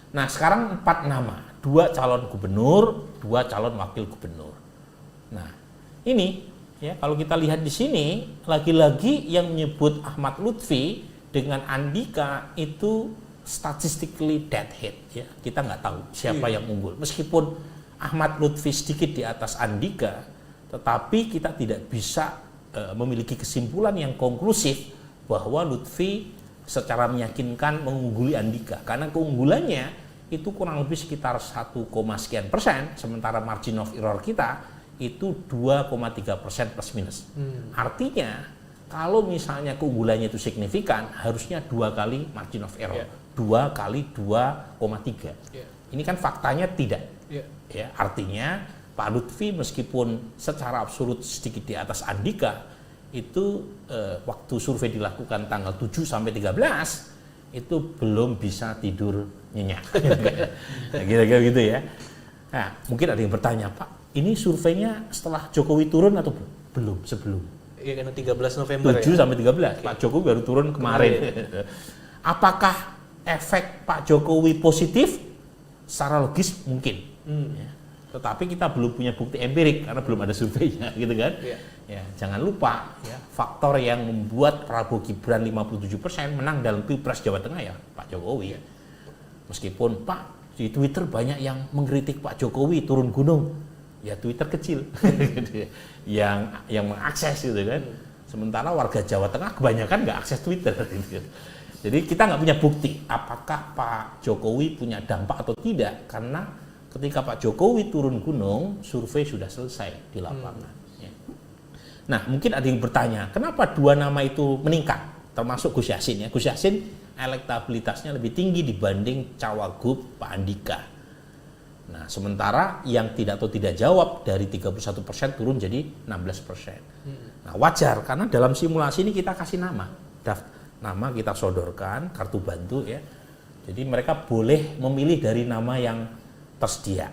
Nah sekarang 4 nama, 2 calon gubernur, 2 calon wakil gubernur. Nah ini ya kalau kita lihat di sini lagi-lagi yang menyebut Ahmad Lutfi dengan Andika itu statistically dead heat ya, kita nggak tahu siapa yang unggul. Meskipun Ahmad Lutfi sedikit di atas Andika, tetapi kita tidak bisa memiliki kesimpulan yang konklusif bahwa Lutfi secara meyakinkan mengungguli Andika, karena keunggulannya itu kurang lebih sekitar 1, sekian persen, sementara margin of error kita itu 2,3% plus minus. Artinya kalau misalnya keunggulannya itu signifikan, harusnya 2 kali margin of error, 2 kali 2,3. Ini kan faktanya tidak. Ya, artinya Pak Lutfi meskipun secara absolut sedikit di atas Andika, itu waktu survei dilakukan tanggal 7 sampai 13 itu belum bisa tidur nyenyak. Nah, kira-kira gitu ya. Nah, mungkin ada yang bertanya, Pak, ini surveinya setelah Jokowi turun atau belum? Sebelum. Iya, karena 13 November 7 sampai 13. Pak Jokowi baru turun kemarin. Apakah efek Pak Jokowi positif? Secara logis mungkin. Ya. Tetapi kita belum punya bukti empirik karena belum ada surveinya, gitu kan? Ya, jangan lupa ya, faktor yang membuat Prabowo Gibran 57% menang dalam Pilpres Jawa Tengah ya Pak Jokowi. Meskipun Pak di Twitter banyak yang mengkritik Pak Jokowi turun gunung, ya Twitter kecil yang mengakses gitu kan. Sementara warga Jawa Tengah kebanyakan nggak akses Twitter. Jadi kita nggak punya bukti apakah Pak Jokowi punya dampak atau tidak, karena ketika Pak Jokowi turun gunung, survei sudah selesai di lapangan. Ya. Nah, mungkin ada yang bertanya, kenapa 2 nama itu meningkat, termasuk Gus Yassin ya. Gus Yassin elektabilitasnya lebih tinggi dibanding Cawagup Pak Andika. Nah, sementara yang tidak atau tidak jawab dari 31% turun jadi 16%. Nah, wajar karena dalam simulasi ini kita kasih nama, nama kita sodorkan, kartu bantu ya. Jadi mereka boleh memilih dari nama yang tersedia.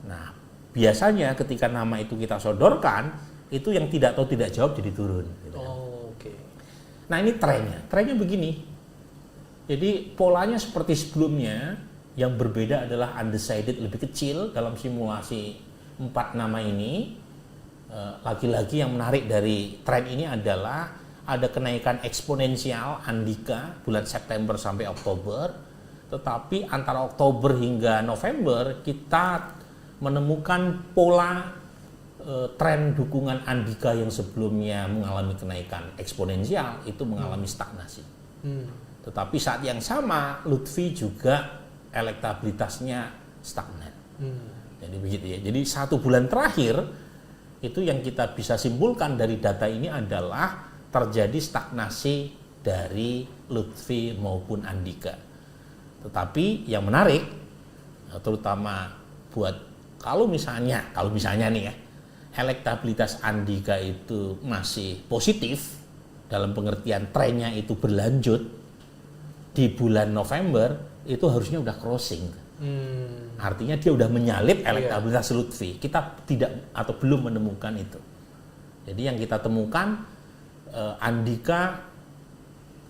Nah, biasanya ketika nama itu kita sodorkan, itu yang tidak atau tidak jawab jadi turun. Gitu. Nah, ini trennya begini. Jadi polanya seperti sebelumnya, yang berbeda adalah undecided lebih kecil dalam simulasi 4 nama ini. Lagi-lagi yang menarik dari tren ini adalah ada kenaikan eksponensial Andika bulan September sampai Oktober. Tetapi antara Oktober hingga November kita menemukan pola tren dukungan Andika yang sebelumnya mengalami kenaikan eksponensial itu mengalami stagnasi. Tetapi saat yang sama Lutfi juga elektabilitasnya stagnan. Jadi begitu ya. Jadi 1 bulan terakhir itu yang kita bisa simpulkan dari data ini adalah terjadi stagnasi dari Lutfi maupun Andika. Tetapi yang menarik, terutama buat kalau misalnya nih ya, elektabilitas Andika itu masih positif dalam pengertian trennya itu berlanjut di bulan November, itu harusnya udah crossing. Artinya dia udah menyalip elektabilitas Lutfi. Kita tidak atau belum menemukan itu. Jadi yang kita temukan Andika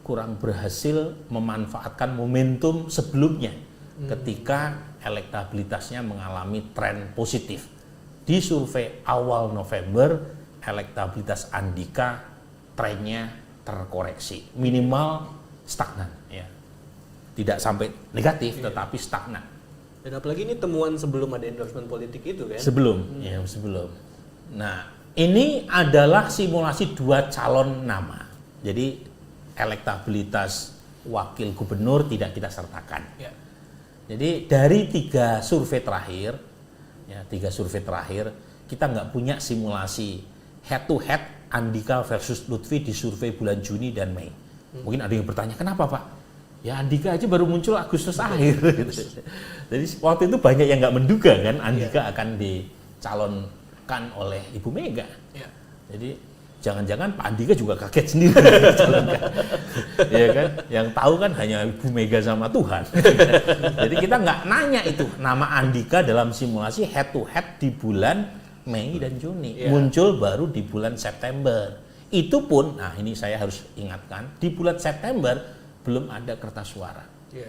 kurang berhasil memanfaatkan momentum sebelumnya ketika elektabilitasnya mengalami tren positif. Di survei awal November, elektabilitas Andika trennya terkoreksi, minimal stagnan ya. Tidak sampai negatif tetapi stagnan. Dan apalagi ini temuan sebelum ada endorsement politik itu kan? Sebelum. Nah, ini adalah simulasi 2 calon nama. Jadi elektabilitas wakil gubernur tidak kita sertakan. Ya. Jadi dari 3 survei terakhir, kita nggak punya simulasi head to head Andika versus Lutfi di survei bulan Juni dan Mei. Mungkin ada yang bertanya, kenapa Pak? Ya Andika aja baru muncul Agustus akhir. Jadi waktu itu banyak yang nggak menduga kan Andika akan dicalonkan oleh Ibu Mega. Ya. Jadi jangan-jangan Pak Andika juga kaget sendiri dicalonkan. Ya kan? Yang tahu kan hanya Ibu Mega sama Tuhan. Jadi kita nggak nanya itu nama Andika dalam simulasi head to head di bulan Mei dan Juni. Muncul baru di bulan September. Itu pun, nah ini saya harus ingatkan, di bulan September belum ada kertas suara.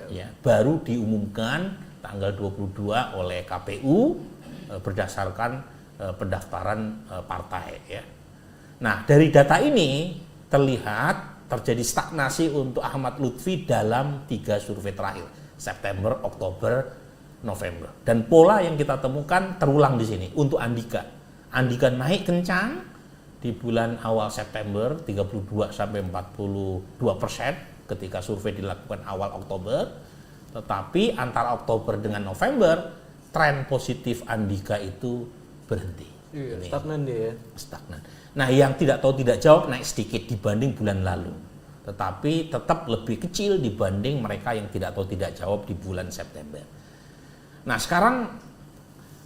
Ya, baru diumumkan tanggal 22 oleh KPU berdasarkan pendaftaran partai. Ya. Nah, dari data ini terlihat terjadi stagnasi untuk Ahmad Lutfi dalam 3 survei terakhir, September, Oktober, November. Dan pola yang kita temukan terulang di sini untuk Andika. Andika naik kencang di bulan awal September 32 sampai 42% ketika survei dilakukan awal Oktober. Tetapi antara Oktober dengan November tren positif Andika itu berhenti. Stagnan dia ya. Stagnan. Nah, yang tidak tahu tidak jawab naik sedikit dibanding bulan lalu. Tetapi tetap lebih kecil dibanding mereka yang tidak tahu tidak jawab di bulan September. Nah, sekarang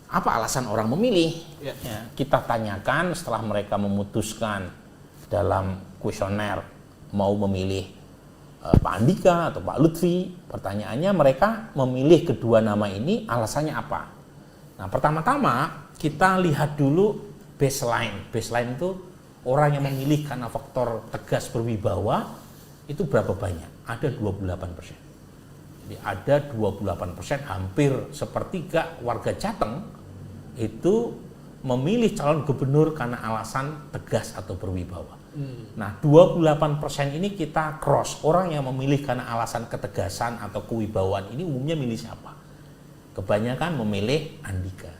apa alasan orang memilih? Ya, kita tanyakan setelah mereka memutuskan dalam kuesioner mau memilih Pak Andika atau Pak Lutfi. Pertanyaannya mereka memilih kedua nama ini alasannya apa? Nah, pertama-tama kita lihat dulu baseline. Baseline itu orang yang memilih karena faktor tegas berwibawa itu berapa banyak? Ada 28%. Jadi ada 28%, hampir sepertiga warga Jateng itu memilih calon gubernur karena alasan tegas atau berwibawa. Nah, 28% ini kita cross. Orang yang memilih karena alasan ketegasan atau kewibawaan ini umumnya milih siapa? Kebanyakan memilih Andika.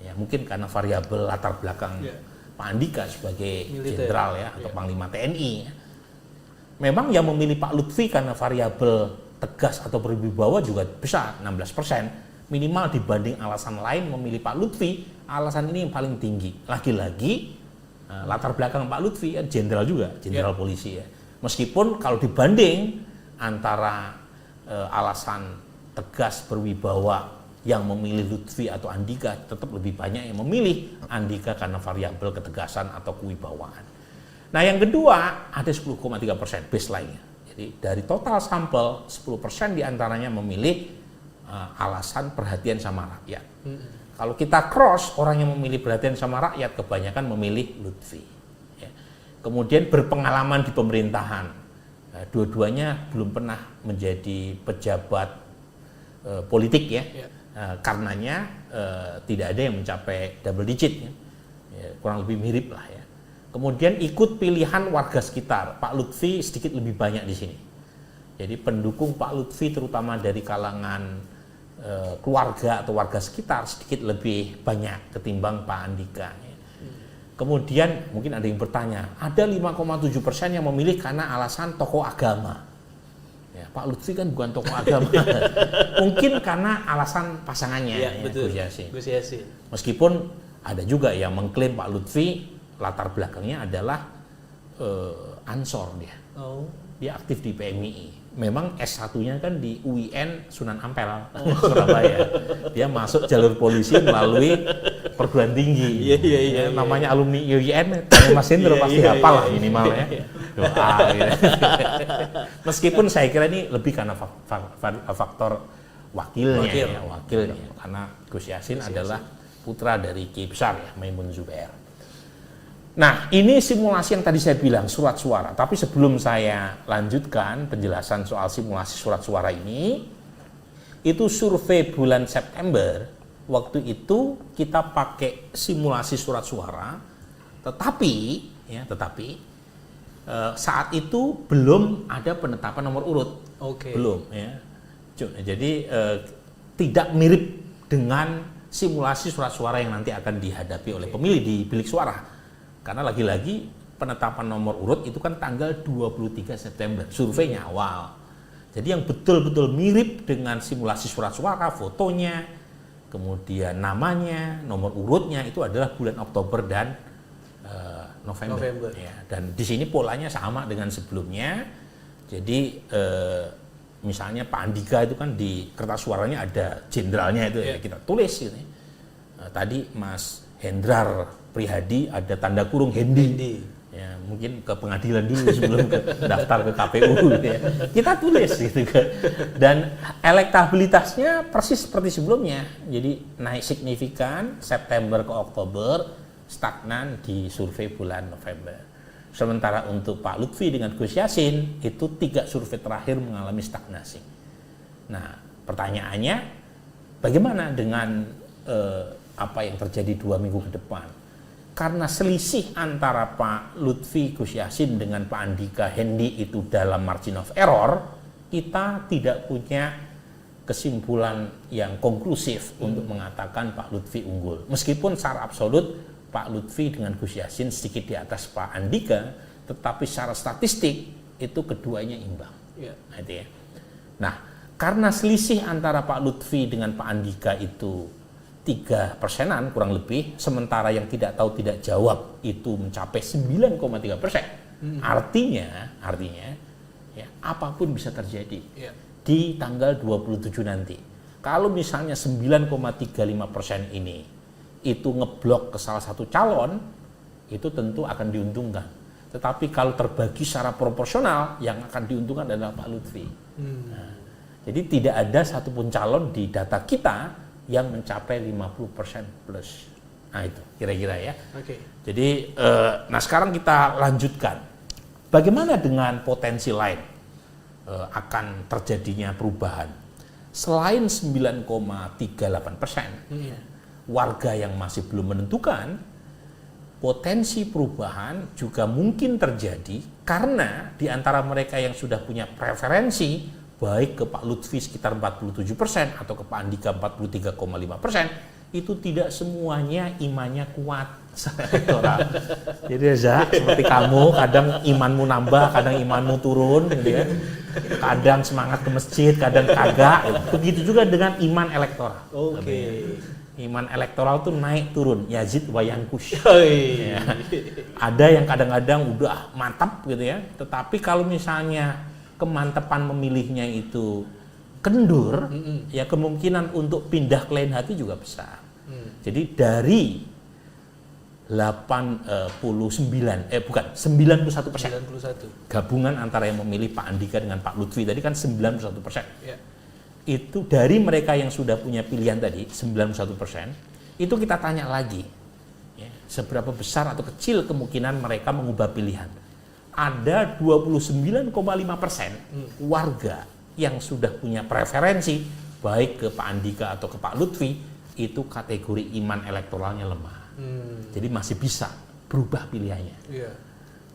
Ya, mungkin karena variabel latar belakang Pak Andika sebagai jenderal ya atau Panglima TNI. Memang yang memilih Pak Lutfi karena variabel tegas atau berwibawa juga besar, 16%. Minimal dibanding alasan lain memilih Pak Lutfi, alasan ini yang paling tinggi. Lagi-lagi latar belakang Pak Lutfi kan jenderal juga, jenderal polisi ya. Meskipun kalau dibanding antara alasan tegas berwibawa yang memilih Lutfi atau Andika, tetap lebih banyak yang memilih Andika karena variabel ketegasan atau kewibawaan. Nah, yang kedua ada 10,3% baseline-nya. Jadi dari total sampel 10% diantaranya memilih alasan perhatian sama rakyat. Kalau kita cross, orang yang memilih perhatian sama rakyat kebanyakan memilih Lutfi. Ya. Kemudian berpengalaman di pemerintahan. Dua-duanya belum pernah menjadi pejabat politik ya. Karenanya tidak ada yang mencapai double digit. Ya, kurang lebih mirip lah ya. Kemudian ikut pilihan warga sekitar. Pak Lutfi sedikit lebih banyak di sini. Jadi pendukung Pak Lutfi terutama dari kalangan keluarga atau warga sekitar sedikit lebih banyak ketimbang Pak Andika. Kemudian mungkin ada yang bertanya, ada 5,7% yang memilih karena alasan tokoh agama. Ya, Pak Lutfi kan bukan tokoh agama. Mungkin karena alasan pasangannya, betul. Gus Yassin. Meskipun ada juga yang mengklaim Pak Lutfi latar belakangnya adalah Ansor dia. Dia aktif di PMII. Memang S1-nya kan di UIN Sunan Ampel, Surabaya. Dia masuk jalur polisi melalui perguruan tinggi. Namanya alumni UIN, Mas Hendro pasti hafal lah minimal ya. Doa gitu. Meskipun saya kira ini lebih karena faktor wakilnya. Karena Gus Yassin adalah putra dari Kiai Besar ya, Maimun Zubair. Nah, ini simulasi yang tadi saya bilang, surat suara. Tapi sebelum saya lanjutkan penjelasan soal simulasi surat suara ini, itu survei bulan September, waktu itu kita pakai simulasi surat suara, tetapi saat itu belum ada penetapan nomor urut. Belum ya. Jadi tidak mirip dengan simulasi surat suara yang nanti akan dihadapi oleh pemilih di bilik suara. Karena lagi-lagi penetapan nomor urut itu kan tanggal 23 September, surveinya awal. Jadi yang betul-betul mirip dengan simulasi surat suara, fotonya, kemudian namanya, nomor urutnya itu adalah bulan Oktober dan November. Ya, dan di sini polanya sama dengan sebelumnya. Jadi misalnya Pak Andika itu kan di kertas suaranya ada jenderalnya itu ya kita tulis gitu. Tadi Mas Hendrar Prihadi ada tanda kurung Hendi. Ya, mungkin ke pengadilan dulu sebelum daftar ke KPU gitu ya. Kita tulis gitu kan. Dan elektabilitasnya persis seperti sebelumnya. Jadi naik signifikan September ke Oktober, stagnan di survei bulan November. Sementara untuk Pak Lutfi dengan Gus Yassin itu 3 survei terakhir mengalami stagnasi. Nah, pertanyaannya bagaimana dengan apa yang terjadi 2 minggu ke depan? Karena selisih antara Pak Lutfi Gus Yassin dengan Pak Andika Hendi itu dalam margin of error, kita tidak punya kesimpulan yang konklusif untuk mengatakan Pak Lutfi unggul. Meskipun secara absolut Pak Lutfi dengan Gus Yassin sedikit di atas Pak Andika, tetapi secara statistik itu keduanya imbang. Nah, itu ya. Nah, karena selisih antara Pak Lutfi dengan Pak Andika itu 3%-an kurang lebih, sementara yang tidak tahu tidak jawab itu mencapai 9,3%. Artinya ya, apapun bisa terjadi di tanggal 27 nanti. Kalau misalnya 9,35% ini itu ngeblok ke salah satu calon, itu tentu akan diuntungkan. Tetapi kalau terbagi secara proporsional, yang akan diuntungkan adalah Pak Lutfi. Nah, jadi tidak ada satupun calon di data kita yang mencapai 50% plus. Nah itu kira-kira ya. Jadi, nah sekarang kita lanjutkan. Bagaimana dengan potensi lain akan terjadinya perubahan? Selain 9,38%, warga yang masih belum menentukan, potensi perubahan juga mungkin terjadi karena di antara mereka yang sudah punya preferensi baik ke Pak Lutfi sekitar 47% atau ke Pak Andika 43,5%, itu tidak semuanya imannya kuat. Jadi Reza, seperti kamu, kadang imanmu nambah, kadang imanmu turun, gitu ya. Kadang semangat ke masjid, kadang kagak. Begitu juga dengan iman elektoral. Iman elektoral tuh naik turun, yazid wa yankus. Ya. Ada yang kadang-kadang udah mantap gitu ya, tetapi kalau misalnya kemantapan memilihnya itu kendur, ya kemungkinan untuk pindah ke lain hati juga besar. Jadi dari 91%, gabungan antara yang memilih Pak Andika dengan Pak Lutfi tadi kan 91%. Itu dari mereka yang sudah punya pilihan tadi 91%, itu kita tanya lagi ya, seberapa besar atau kecil kemungkinan mereka mengubah pilihan. Ada 29,5% warga yang sudah punya preferensi baik ke Pak Andika atau ke Pak Lutfi, itu kategori iman elektoralnya lemah. Jadi masih bisa berubah pilihannya.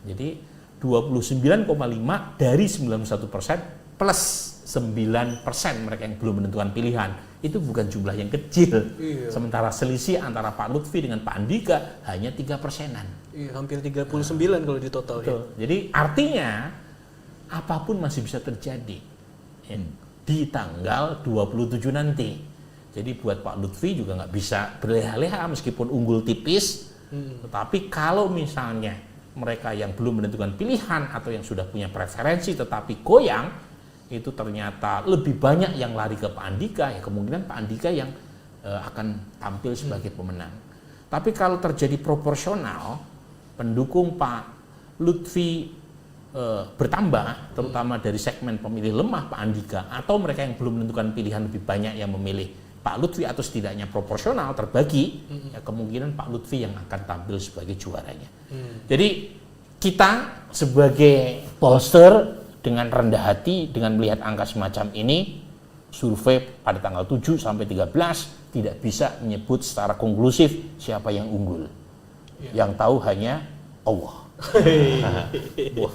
Jadi 29,5 dari 91% plus 9% mereka yang belum menentukan pilihan, itu bukan jumlah yang kecil. Sementara selisih antara Pak Lutfi dengan Pak Andika hanya 3%-an. Hampir 39 kalau di total. Ya. Jadi artinya apapun masih bisa terjadi ya, di tanggal 27 nanti. Jadi buat Pak Lutfi juga nggak bisa berleha-leha meskipun unggul tipis. Tetapi kalau misalnya mereka yang belum menentukan pilihan atau yang sudah punya preferensi tetapi goyang, itu ternyata lebih banyak yang lari ke Pak Andika, ya kemungkinan Pak Andika yang akan tampil sebagai pemenang. Tapi kalau terjadi proporsional, pendukung Pak Lutfi bertambah, terutama dari segmen pemilih lemah Pak Andika, atau mereka yang belum menentukan pilihan lebih banyak yang memilih Pak Lutfi atau setidaknya proporsional terbagi, ya kemungkinan Pak Lutfi yang akan tampil sebagai juaranya. Jadi kita sebagai pollster dengan rendah hati, dengan melihat angka semacam ini, survei pada tanggal 7 sampai 13 tidak bisa menyebut secara konklusif siapa yang unggul. Yang tahu hanya Allah. Wah,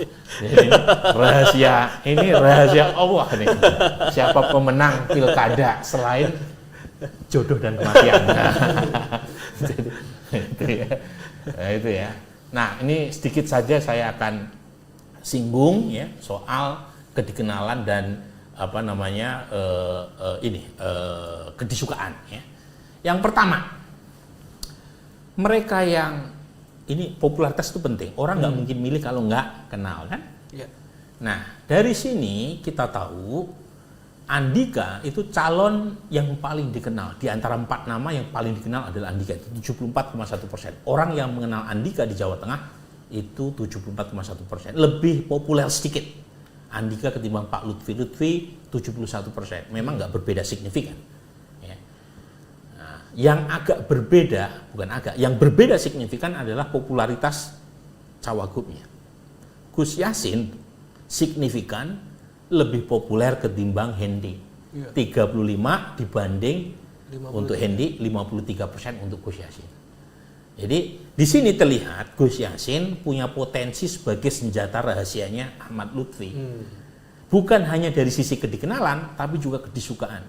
ini rahasia Allah nih. Siapa pemenang pilkada selain jodoh dan kematian. Jadi, itu ya. Nah, itu ya. Nah, ini sedikit saja saya akan singgung ya soal kedikenalan dan apa namanya kedisukaan ya. Yang pertama, mereka yang ini popularitas itu penting. Orang nggak mungkin milih kalau nggak kenal kan? Ya. Nah, dari sini kita tahu Andika itu calon yang paling dikenal. Di antara 4 nama yang paling dikenal adalah Andika, itu 74,1%. Orang yang mengenal Andika di Jawa Tengah itu 74,1%. Lebih populer sedikit Andika ketimbang Pak Lutfi. Lutfi 71%. Memang nggak berbeda signifikan. Ya. Nah, yang agak berbeda, yang berbeda signifikan adalah popularitas cawagupnya. Gus Yassin signifikan lebih populer ketimbang Hendi. 35 dibanding 50. Untuk Hendi, 53% untuk Gus Yassin. Jadi di sini terlihat Gus Yassin punya potensi sebagai senjata rahasianya Ahmad Lutfi. Bukan hanya dari sisi kedikenalan, tapi juga kedisukaan.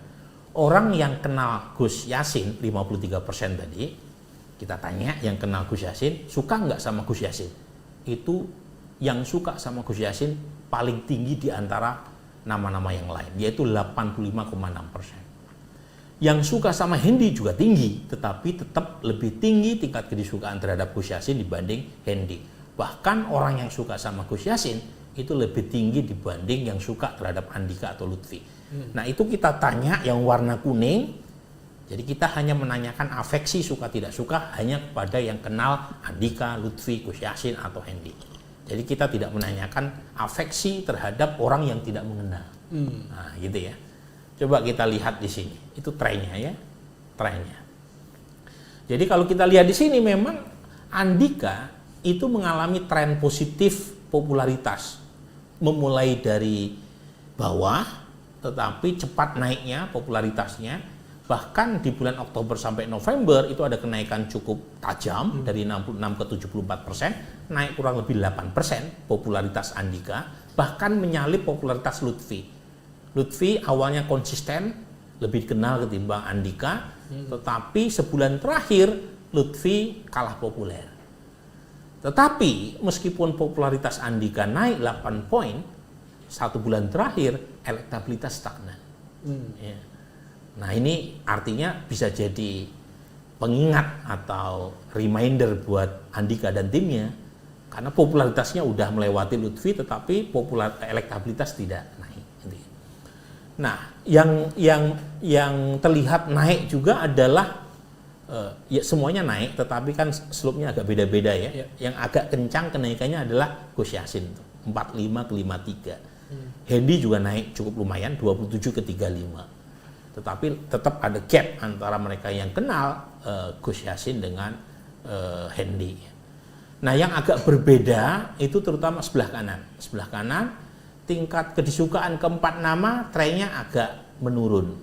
Orang yang kenal Gus Yassin, 53% tadi, kita tanya yang kenal Gus Yassin, suka nggak sama Gus Yassin? Itu yang suka sama Gus Yassin paling tinggi di antara nama-nama yang lain, yaitu 85,6%. Yang suka sama Hendi juga tinggi, tetapi tetap lebih tinggi tingkat kedisukaan terhadap Gus Yassin dibanding Hendi. Bahkan orang yang suka sama Gus Yassin itu lebih tinggi dibanding yang suka terhadap Andika atau Lutfi. Nah, itu kita tanya yang warna kuning. Jadi kita hanya menanyakan afeksi suka tidak suka hanya kepada yang kenal Andika, Lutfi, Gus Yassin atau Hendi. Jadi kita tidak menanyakan afeksi terhadap orang yang tidak mengenal. Nah, gitu ya. Coba kita lihat di sini. Itu trennya ya. Trennya. Jadi kalau kita lihat di sini memang Andika itu mengalami tren positif popularitas. Memulai dari bawah tetapi cepat naiknya popularitasnya. Bahkan di bulan Oktober sampai November itu ada kenaikan cukup tajam dari 66 ke 74%, naik kurang lebih 8% popularitas Andika, bahkan menyalip popularitas Lutfi. Lutfi awalnya konsisten, lebih dikenal ketimbang Andika, tetapi sebulan terakhir Lutfi kalah populer. Tetapi meskipun popularitas Andika naik 8 poin, 1 bulan terakhir elektabilitas stagnan. Ya. Nah, ini artinya bisa jadi pengingat atau reminder buat Andika dan timnya karena popularitasnya udah melewati Lutfi tetapi elektabilitas tidak naik. Nah, yang terlihat naik juga adalah ya semuanya naik tetapi kan slope-nya agak beda-beda ya. Yang agak kencang kenaikannya adalah Gus Yassin 45 ke 53. Hendi juga naik cukup lumayan 27 ke 35. Tetapi tetap ada gap antara mereka yang kenal Gus Yassin dengan Hendi. Nah, yang agak berbeda itu terutama sebelah kanan. Sebelah kanan tingkat kedisukaan keempat nama trennya agak menurun.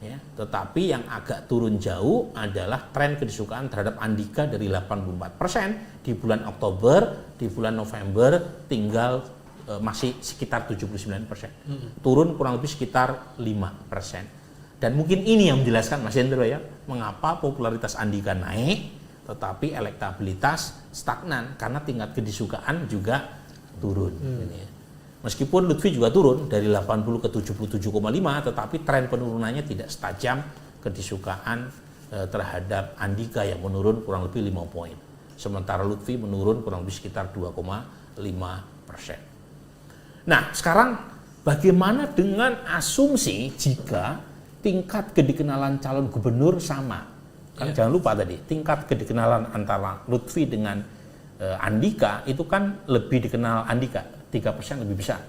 Ya, tetapi yang agak turun jauh adalah tren kedisukaan terhadap Andika dari 84% di bulan Oktober, di bulan November tinggal masih sekitar 79%. Turun kurang lebih sekitar 5%. Dan mungkin ini yang menjelaskan Mas Hendro ya, mengapa popularitas Andika naik, tetapi elektabilitas stagnan karena tingkat kedisukaan juga turun. Meskipun Lutfi juga turun dari 80 ke 77,5, tetapi tren penurunannya tidak setajam kedisukaan terhadap Andika yang menurun kurang lebih 5 poin. Sementara Lutfi menurun kurang lebih sekitar 2,5%. Nah, sekarang bagaimana dengan asumsi jika tingkat kedikenalan calon gubernur sama? Kan jangan lupa tadi, tingkat kedikenalan antara Lutfi dengan Andika itu kan lebih dikenal Andika, 3% lebih besar.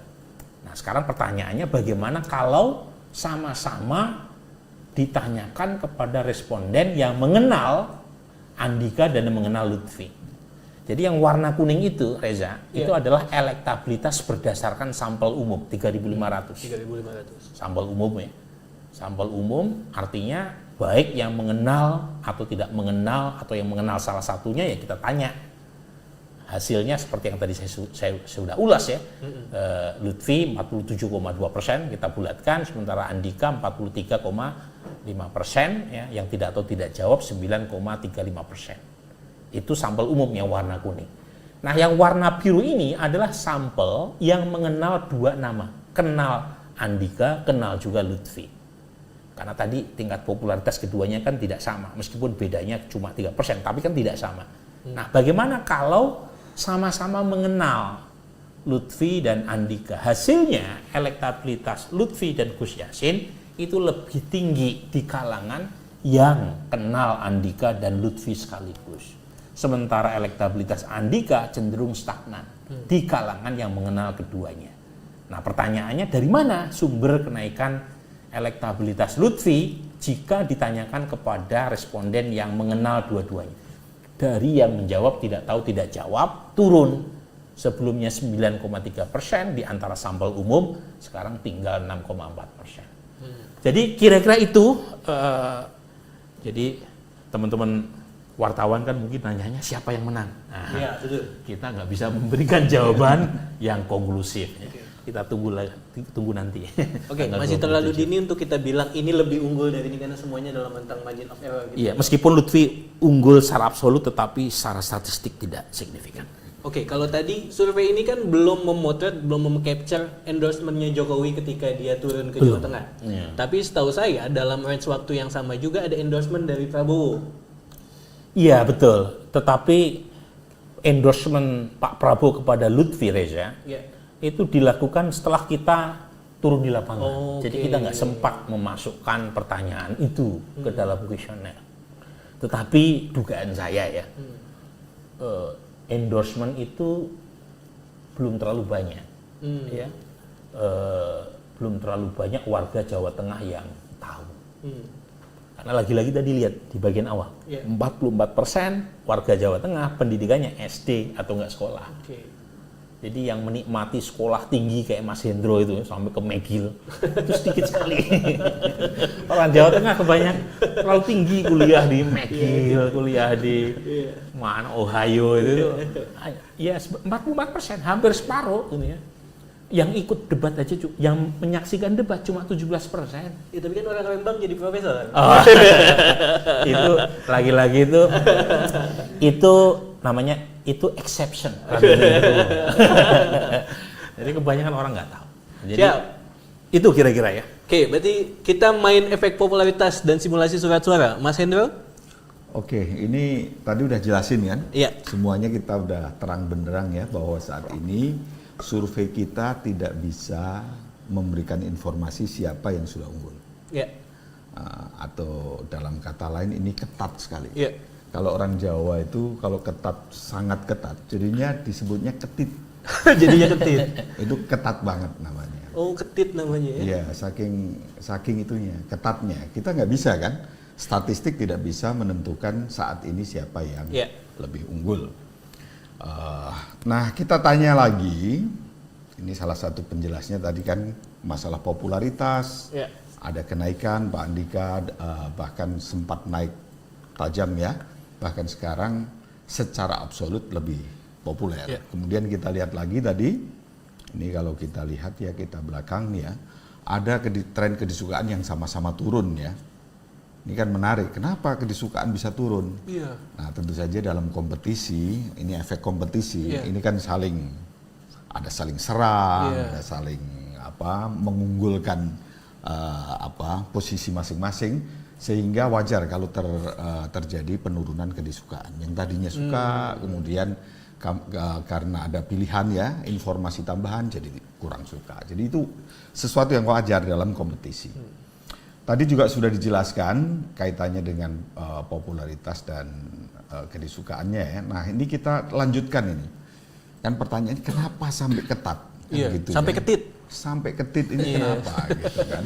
Nah, sekarang pertanyaannya bagaimana kalau sama-sama ditanyakan kepada responden yang mengenal Andika dan yang mengenal Lutfi. Jadi yang warna kuning itu, Reza, itu adalah elektabilitas berdasarkan sampel umum, 3.500. 3.500. Sampel umum ya. Sampel umum artinya baik yang mengenal atau tidak mengenal atau yang mengenal salah satunya ya kita tanya. hasilnya seperti yang tadi saya sudah ulas ya. Lutfi 47,2% kita bulatkan, sementara Andika 43,5% ya, yang tidak atau tidak jawab 9,35%. Itu sampel umum yang warna kuning. Nah, yang warna biru ini adalah sampel yang mengenal dua nama, kenal Andika, kenal juga Lutfi. Karena tadi tingkat popularitas keduanya kan tidak sama, meskipun bedanya cuma 3%, tapi kan tidak sama. Nah, bagaimana kalau sama-sama mengenal Lutfi dan Andika? Hasilnya elektabilitas Lutfi dan Gus Yassin itu lebih tinggi di kalangan yang kenal Andika dan Lutfi sekaligus. Sementara elektabilitas Andika cenderung stagnan di kalangan yang mengenal keduanya. Nah, pertanyaannya dari mana sumber kenaikan elektabilitas Lutfi jika ditanyakan kepada responden yang mengenal dua-duanya? Dari yang menjawab tidak tahu tidak jawab turun, sebelumnya 9,3% di antara sampel umum, sekarang tinggal 6,4%. Jadi kira-kira itu, jadi teman-teman wartawan kan mungkin nanyanya siapa yang menang. Nah, ya, kita nggak bisa memberikan jawaban yang konklusif. Kita tunggu nanti. Oke, masih terlalu dini untuk kita bilang ini lebih unggul dari ini karena semuanya dalam rentang margin of error. Gitu. Iya, meskipun Lutfi unggul secara absolut, tetapi secara statistik tidak signifikan. Oke, kalau tadi survei ini kan belum memotret, belum mem-capture endorsement-nya Jokowi ketika dia turun ke Jawa Tengah. Ya. Tapi setahu saya dalam range waktu yang sama juga ada endorsement dari Prabowo. Iya, betul. Tetapi endorsement Pak Prabowo kepada Lutfi Reza itu dilakukan setelah kita turun di lapangan. Jadi kita nggak sempat memasukkan pertanyaan itu ke dalam kuesioner. Tetapi dugaan saya ya, endorsement itu belum terlalu banyak, ya, belum terlalu banyak warga Jawa Tengah yang tahu. Karena lagi-lagi tadi lihat di bagian awal, 44% warga Jawa Tengah pendidikannya SD atau nggak sekolah. Jadi yang menikmati sekolah tinggi kayak Mas Hendro itu sampai ke McGill itu sedikit sekali. Orang Jawa Tengah kebanyakan terlalu tinggi kuliah di McGill, kuliah di mana Ohio itu. Ya 44%, hampir separuh gitu ya. Yang ikut debat aja, yang menyaksikan debat cuma 17%. Ya, tapi kan orang Lembang jadi profesor. Itu lagi-lagi itu namanya itu exception. Jadi kebanyakan orang nggak tahu. Jadi itu kira-kira ya. Oke, berarti kita main efek popularitas dan simulasi surat suara, Mas Hendro? Oke, ini tadi udah jelasin kan? Iya. Semuanya kita udah terang benderang ya bahwa saat ini survei kita tidak bisa memberikan informasi siapa yang sudah unggul. Iya. Atau dalam kata lain ini ketat sekali. Iya. Kalau orang Jawa itu kalau ketat, sangat ketat, jadinya disebutnya ketit. Jadinya ketit. Itu ketat banget namanya. Oh, ketit namanya ya? Iya, saking itunya, ketatnya. Kita nggak bisa kan, statistik tidak bisa menentukan saat ini siapa yang lebih unggul. Nah, kita tanya lagi, ini salah satu penjelasnya tadi kan masalah popularitas, ada kenaikan, Pak Andika bahkan sempat naik tajam ya. Bahkan sekarang secara absolut lebih populer. Kemudian kita lihat lagi tadi, ini kalau kita lihat ya kita belakang ya, ada tren kedisukaan yang sama-sama turun ya. Ini kan menarik, kenapa kedisukaan bisa turun? Nah tentu saja dalam kompetisi, ini efek kompetisi, ini kan ada saling serang, ada saling mengunggulkan posisi masing-masing. Sehingga wajar kalau terjadi penurunan kedisukaan. Yang tadinya suka, kemudian karena ada pilihan ya, informasi tambahan jadi kurang suka. Jadi itu sesuatu yang wajar dalam kompetisi. Tadi juga sudah dijelaskan kaitannya dengan popularitas dan kedisukaannya ya. Nah ini kita lanjutkan ini. Kan pertanyaannya kenapa sampai ketat? Gitu, sampai kan? ketit. Sampai ketit ini kenapa gitu kan?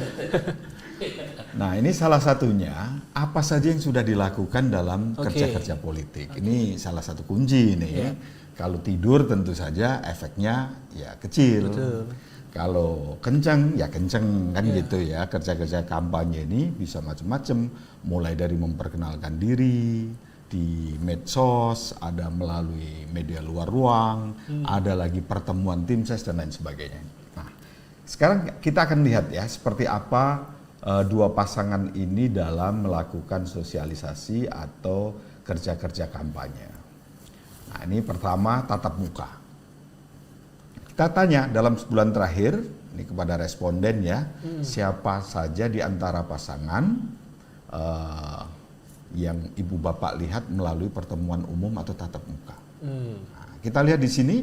Nah ini salah satunya apa saja yang sudah dilakukan dalam kerja-kerja politik. Ini salah satu kunci nih. Kalau tidur tentu saja efeknya ya kecil. Betul. Kalau kenceng ya kenceng kan gitu ya. Kerja-kerja kampanye ini bisa macam-macam. Mulai dari memperkenalkan diri, di medsos, ada melalui media luar ruang, ada lagi pertemuan tim ses dan lain sebagainya. Nah, sekarang kita akan lihat ya seperti apa dua pasangan ini dalam melakukan sosialisasi atau kerja-kerja kampanye. Nah, ini pertama tatap muka. Kita tanya dalam sebulan terakhir ini kepada responden ya, siapa saja di antara pasangan yang ibu bapak lihat melalui pertemuan umum atau tatap muka. Nah, kita lihat di sini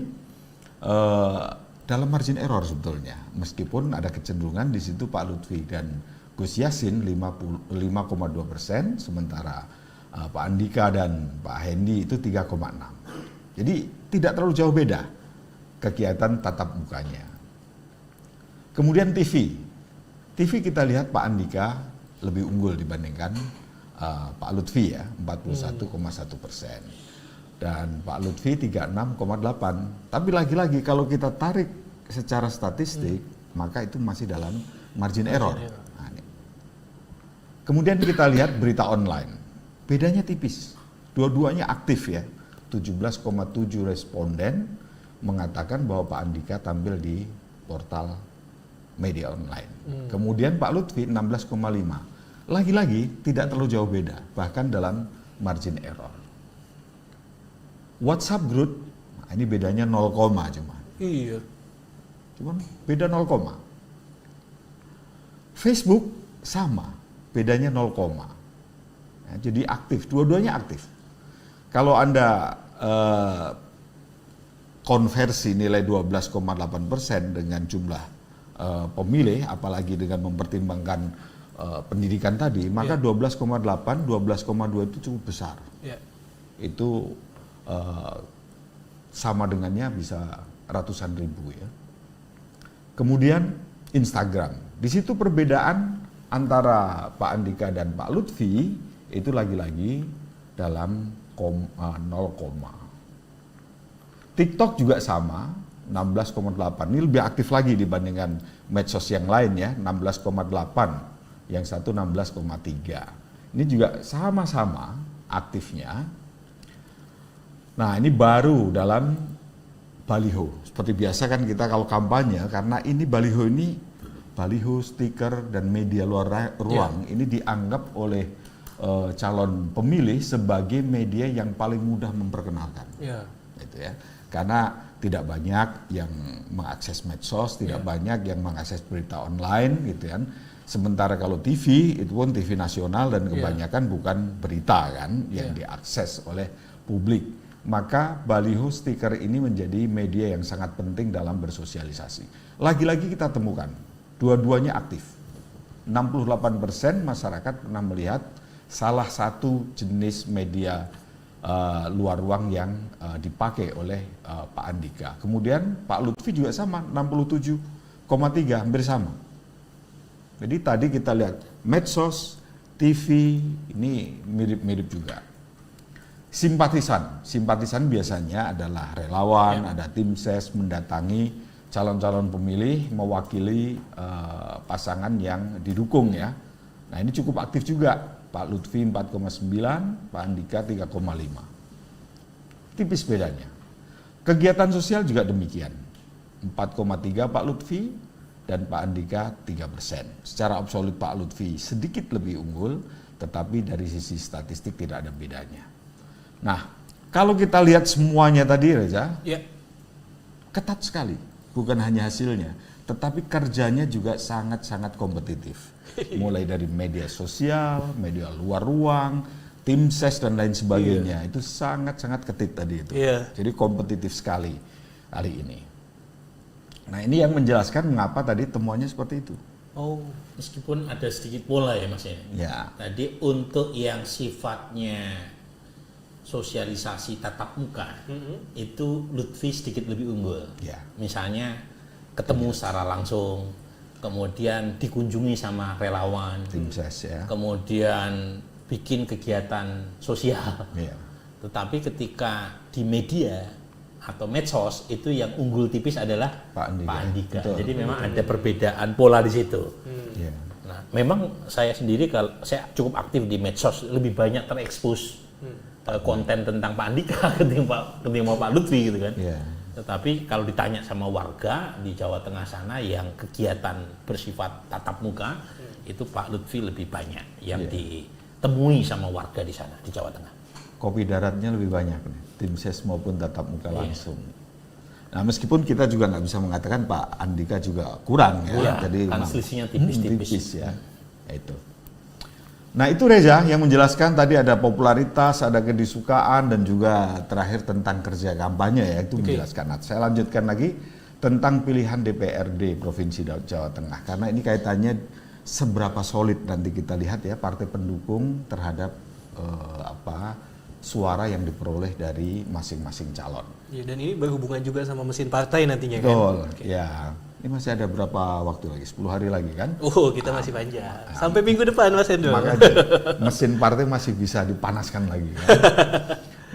dalam margin error sebetulnya, meskipun ada kecenderungan di situ Pak Lutfi dan Gus Yassin 5,2%, sementara Pak Andika dan Pak Hendi itu 3,6%. Jadi tidak terlalu jauh beda kegiatan tatap mukanya. Kemudian TV kita lihat Pak Andika lebih unggul dibandingkan Pak Lutfi ya, 41,1%. Dan Pak Lutfi 36,8%. Tapi lagi-lagi kalau kita tarik secara statistik, maka itu masih dalam margin error. Nah, ini. Kemudian kita lihat berita online. Bedanya tipis. Dua-duanya aktif ya. 17,7 responden mengatakan bahwa Pak Andika tampil di portal media online. Kemudian Pak Lutfi 16,5. Lagi-lagi tidak terlalu jauh beda, bahkan dalam margin error. WhatsApp group, nah ini bedanya 0, cuma. Iya. Cuman beda 0, Facebook sama, bedanya 0, ya, jadi aktif, dua-duanya aktif. Kalau Anda konversi nilai 12,8% dengan jumlah pemilih, apalagi dengan mempertimbangkan pendidikan tadi, maka 12,8, 12,2 itu cukup besar. Itu sama dengannya bisa ratusan ribu ya. Kemudian Instagram, di situ perbedaan antara Pak Andika dan Pak Lutfi itu lagi-lagi dalam 0, TikTok juga sama, 16,8. Ini lebih aktif lagi dibandingkan medsos yang lain ya, 16,8. Yang satu 16,3. Ini juga sama-sama aktifnya. Nah, ini baru dalam baliho. Seperti biasa kan kita kalau kampanye, karena ini baliho, stiker, dan media luar ruang, ini dianggap oleh calon pemilih sebagai media yang paling mudah memperkenalkan. Gitu ya. Karena tidak banyak yang mengakses medsos, tidak banyak yang mengakses berita online gitu kan. Sementara kalau TV, itu pun TV nasional dan kebanyakan bukan berita kan yang diakses oleh publik. Maka baliho stiker ini menjadi media yang sangat penting dalam bersosialisasi. Lagi-lagi kita temukan, dua-duanya aktif. 68% masyarakat pernah melihat salah satu jenis media luar ruang yang dipakai oleh Pak Andika. Kemudian Pak Lutfi juga sama, 67,3, hampir sama. Jadi tadi kita lihat medsos, TV, ini mirip-mirip juga. Simpatisan biasanya adalah relawan, ada tim ses mendatangi calon-calon pemilih mewakili pasangan yang didukung ya. Nah ini cukup aktif juga, Pak Lutfi 4,9, Pak Andika 3,5. Tipis bedanya. Kegiatan sosial juga demikian, 4,3 Pak Lutfi, dan Pak Andika 3%. Secara absolut Pak Lutfi sedikit lebih unggul, tetapi dari sisi statistik tidak ada bedanya. Nah, kalau kita lihat semuanya tadi Reza, ketat sekali. Bukan hanya hasilnya, tetapi kerjanya juga sangat-sangat kompetitif. Mulai dari media sosial, media luar ruang, tim ses dan lain sebagainya. Itu sangat-sangat ketat tadi itu. Jadi kompetitif sekali kali ini. Nah ini yang menjelaskan mengapa tadi temuannya seperti itu. Meskipun ada sedikit pola ya Mas ya. Tadi untuk yang sifatnya sosialisasi tatap muka, itu Lutfi sedikit lebih unggul. Misalnya ketemu secara langsung, kemudian dikunjungi sama relawan, tim ses ya. Kemudian bikin kegiatan sosial. Tetapi ketika di media atau medsos itu yang unggul tipis adalah Pak Andika. Jadi memang ada perbedaan pola di situ. Nah, memang saya sendiri kalau saya cukup aktif di medsos, lebih banyak terekspos konten tentang Pak Andika ketimbang Pak Lutfi gitu kan. Iya. Tetapi kalau ditanya sama warga di Jawa Tengah sana yang kegiatan bersifat tatap muka, itu Pak Lutfi lebih banyak yang ditemui sama warga di sana di Jawa Tengah. Kopi daratnya lebih banyak nih, tim ses maupun tatap muka langsung. Nah, meskipun kita juga nggak bisa mengatakan Pak Andika juga kurang ya, jadi kan selisihnya tipis-tipis ya. Itu. Nah, itu Reza yang menjelaskan tadi ada popularitas, ada kedisukaan, dan juga terakhir tentang kerja kampanye ya, itu menjelaskan. Nah, saya lanjutkan lagi tentang pilihan DPRD Provinsi Jawa Tengah, karena ini kaitannya seberapa solid nanti kita lihat ya partai pendukung terhadap suara yang diperoleh dari masing-masing calon. Ya, dan ini berhubungan juga sama mesin partai nantinya kan? Betul, ya. Ini masih ada berapa waktu lagi? 10 hari lagi kan? Oh, kita masih panjang. Sampai minggu depan, Mas Hendro. Makanya mesin partai masih bisa dipanaskan lagi kan?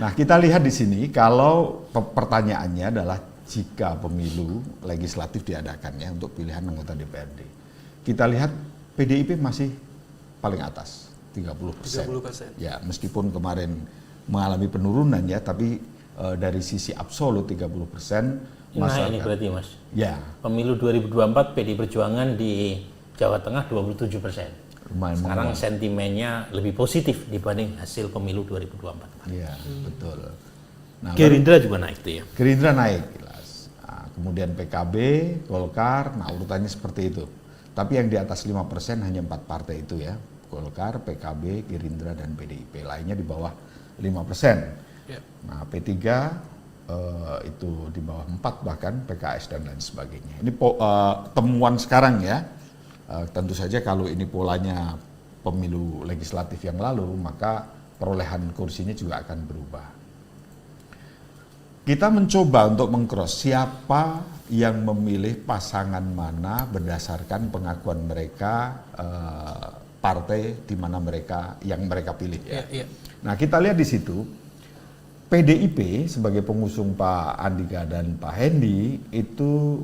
Nah, kita lihat di sini kalau pertanyaannya adalah jika pemilu legislatif diadakan ya untuk pilihan anggota DPRD. Kita lihat PDIP masih paling atas, 30%. 30%. Ya, meskipun kemarin mengalami penurunan ya, tapi dari sisi absolut 30%. Nah ini berarti Mas. Ya. Pemilu 2024 PD Perjuangan di Jawa Tengah 27%. Lumayan. Sekarang sentimennya lebih positif dibanding hasil pemilu 2024. Iya, betul. Nah, Gerindra juga naik tuh ya. Gerindra naik jelas. Nah, kemudian PKB, Golkar, nah urutannya seperti itu. Tapi yang di atas 5% hanya 4 partai itu ya. Golkar, PKB, Gerindra, dan PDIP. Lainnya di bawah 5%. Nah, P3 itu di bawah 4 bahkan, PKS dan lain sebagainya. Ini temuan sekarang ya. Tentu saja kalau ini polanya pemilu legislatif yang lalu, maka perolehan kursinya juga akan berubah. Kita mencoba untuk meng-cross siapa yang memilih pasangan mana berdasarkan pengakuan mereka partai di mana yang mereka pilih ya. Nah, kita lihat di situ PDIP sebagai pengusung Pak Andika dan Pak Hendi itu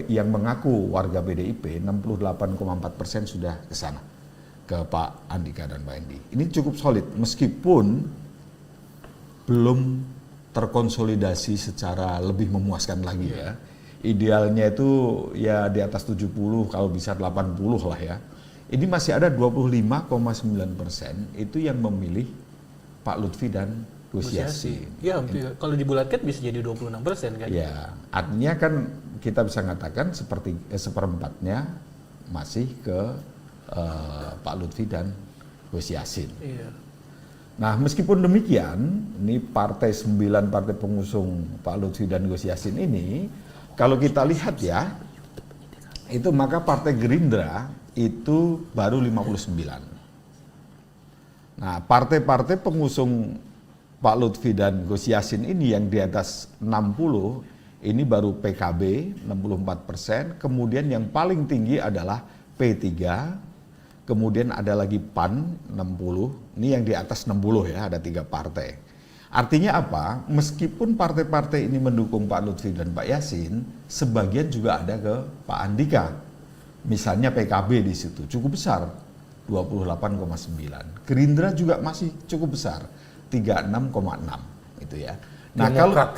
yang mengaku warga PDIP 68,4% sudah ke sana ke Pak Andika dan Pak Hendi. Ini cukup solid meskipun belum terkonsolidasi secara lebih memuaskan lagi ya. Idealnya itu ya di atas 70 kalau bisa 80 lah ya. Ini masih ada 25,9% itu yang memilih Pak Lutfi dan Gus Yassin. Ya, kalau dibulatkan bisa jadi 26% kan? Ya, artinya kan kita bisa mengatakan seperempatnya masih ke Pak Lutfi dan Gus Yassin. Iya. Nah, meskipun demikian, ini 9 partai pengusung Pak Lutfi dan Gus Yassin ini, kalau kita lihat ya, itu maka Partai Gerindra itu baru 59. Nah, partai-partai pengusung Pak Lutfi dan Gus Yassin ini yang di atas 60, ini baru PKB 64%, kemudian yang paling tinggi adalah P3, kemudian ada lagi PAN 60, ini yang di atas 60 ya, ada 3 partai. Artinya apa? Meskipun partai-partai ini mendukung Pak Lutfi dan Pak Yassin, sebagian juga ada ke Pak Andika. Misalnya PKB di situ cukup besar, 28,9. Gerindra juga masih cukup besar, 36,6 itu ya. Nah, Demokrat.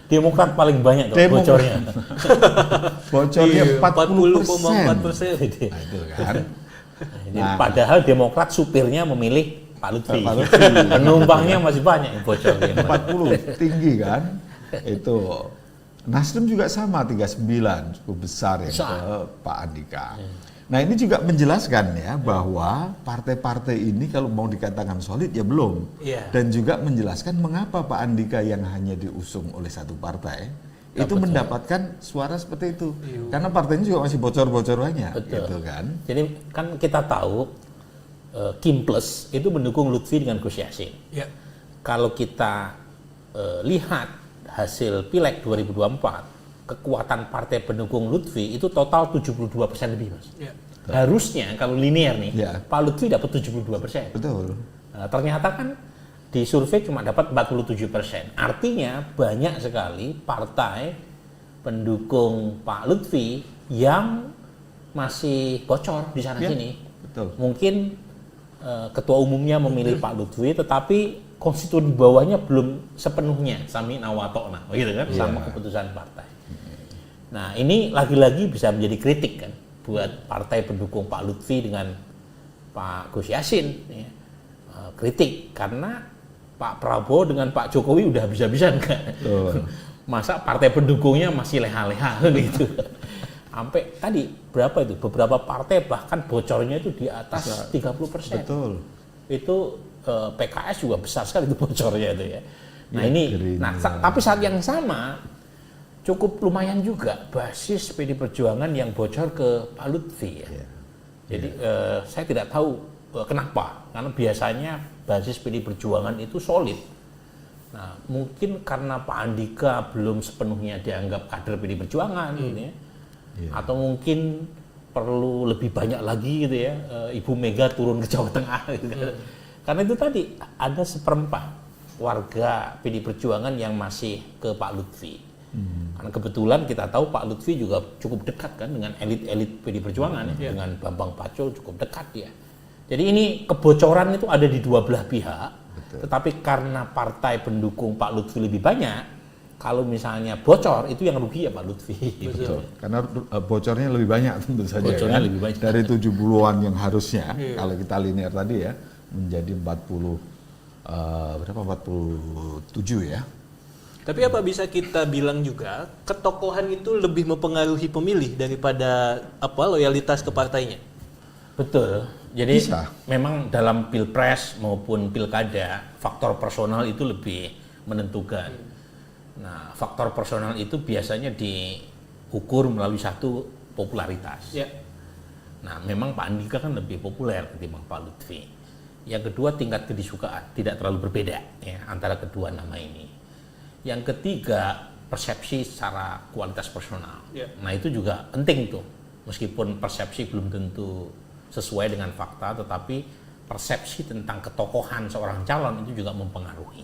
Demokrat paling banyak tuh bocornya. Bocornya 40,4%. Nah, itu kan. Nah, padahal Demokrat supirnya memilih Pak Lutfi. Penumpangnya masih banyak yang bocornya. 40 tinggi kan. Itu. Nasdem juga sama 39, cukup besar ya ke Pak Andika. Nah, ini juga menjelaskan ya bahwa partai-partai ini kalau mau dikatakan solid ya belum. Dan juga menjelaskan mengapa Pak Andika yang hanya diusung oleh satu partai itu mendapatkan suara seperti itu. Karena partainya juga masih bocor-bocor banyak. Gitu kan. Jadi kan kita tahu Kim Plus itu mendukung Lutfi dengan Gus Yassin. Kalau kita lihat hasil Pileg 2024, kekuatan partai pendukung Lutfi itu total 72% lebih, Mas. Harusnya kalau linear nih, Pak Lutfi dapat 72%. Betul. Nah, ternyata kan di survei cuma dapat 47%. Artinya banyak sekali partai pendukung Pak Lutfi yang masih bocor di sana sini. Betul. Mungkin ketua umumnya memilih Pak Lutfi, tetapi konstituen di bawahnya belum sepenuhnya sami'na wa ta'na, gitu kan, sama keputusan partai. Nah, ini lagi-lagi bisa menjadi kritik kan buat partai pendukung Pak Lutfi dengan Pak Gus Yassin, ya. Kritik karena Pak Prabowo dengan Pak Jokowi udah habis-habisan kan. Masa partai pendukungnya masih leha-leha gitu. Sampai tadi berapa itu? Beberapa partai bahkan bocornya itu di atas 30%. Betul. Itu PKS juga besar sekali itu bocornya itu ya. Nah ini, tapi saat yang sama cukup lumayan juga basis PD Perjuangan yang bocor ke Pak Lutfi ya. Jadi saya tidak tahu kenapa, karena biasanya basis PD Perjuangan itu solid. Nah mungkin karena Pak Andika belum sepenuhnya dianggap kader PD Perjuangan gitu ya. Atau mungkin perlu lebih banyak lagi gitu ya, Ibu Mega turun ke Jawa Tengah gitu. Karena itu tadi ada seperempat warga PD Perjuangan yang masih ke Pak Lutfi. Karena kebetulan kita tahu Pak Lutfi juga cukup dekat kan dengan elit-elit PD Perjuangan ya, dengan Bambang Pacul cukup dekat dia. Jadi ini kebocoran itu ada di dua belah pihak. Tetapi karena partai pendukung Pak Lutfi lebih banyak, kalau misalnya bocor itu yang rugi ya Pak Lutfi. Betul. Karena bocornya lebih banyak tentu saja. Bocornya kan? lebih banyak. Dari 70-an yang harusnya kalau kita linear tadi ya menjadi 47 ya. Tapi apa bisa kita bilang juga ketokohan itu lebih mempengaruhi pemilih daripada loyalitas ke partainya? Betul. Jadi Bisa. memang dalam pilpres maupun pilkada faktor personal itu lebih menentukan. Nah, faktor personal itu biasanya diukur melalui satu popularitas. Ya. Nah, memang Pak Andika kan lebih populer ketimbang Pak Lutfi. Yang kedua tingkat kedisukaan tidak terlalu berbeda ya antara kedua nama ini. Yang ketiga persepsi secara kualitas personal. Ya. Nah itu juga penting tuh. Meskipun persepsi belum tentu sesuai dengan fakta, tetapi persepsi tentang ketokohan seorang calon itu juga mempengaruhi.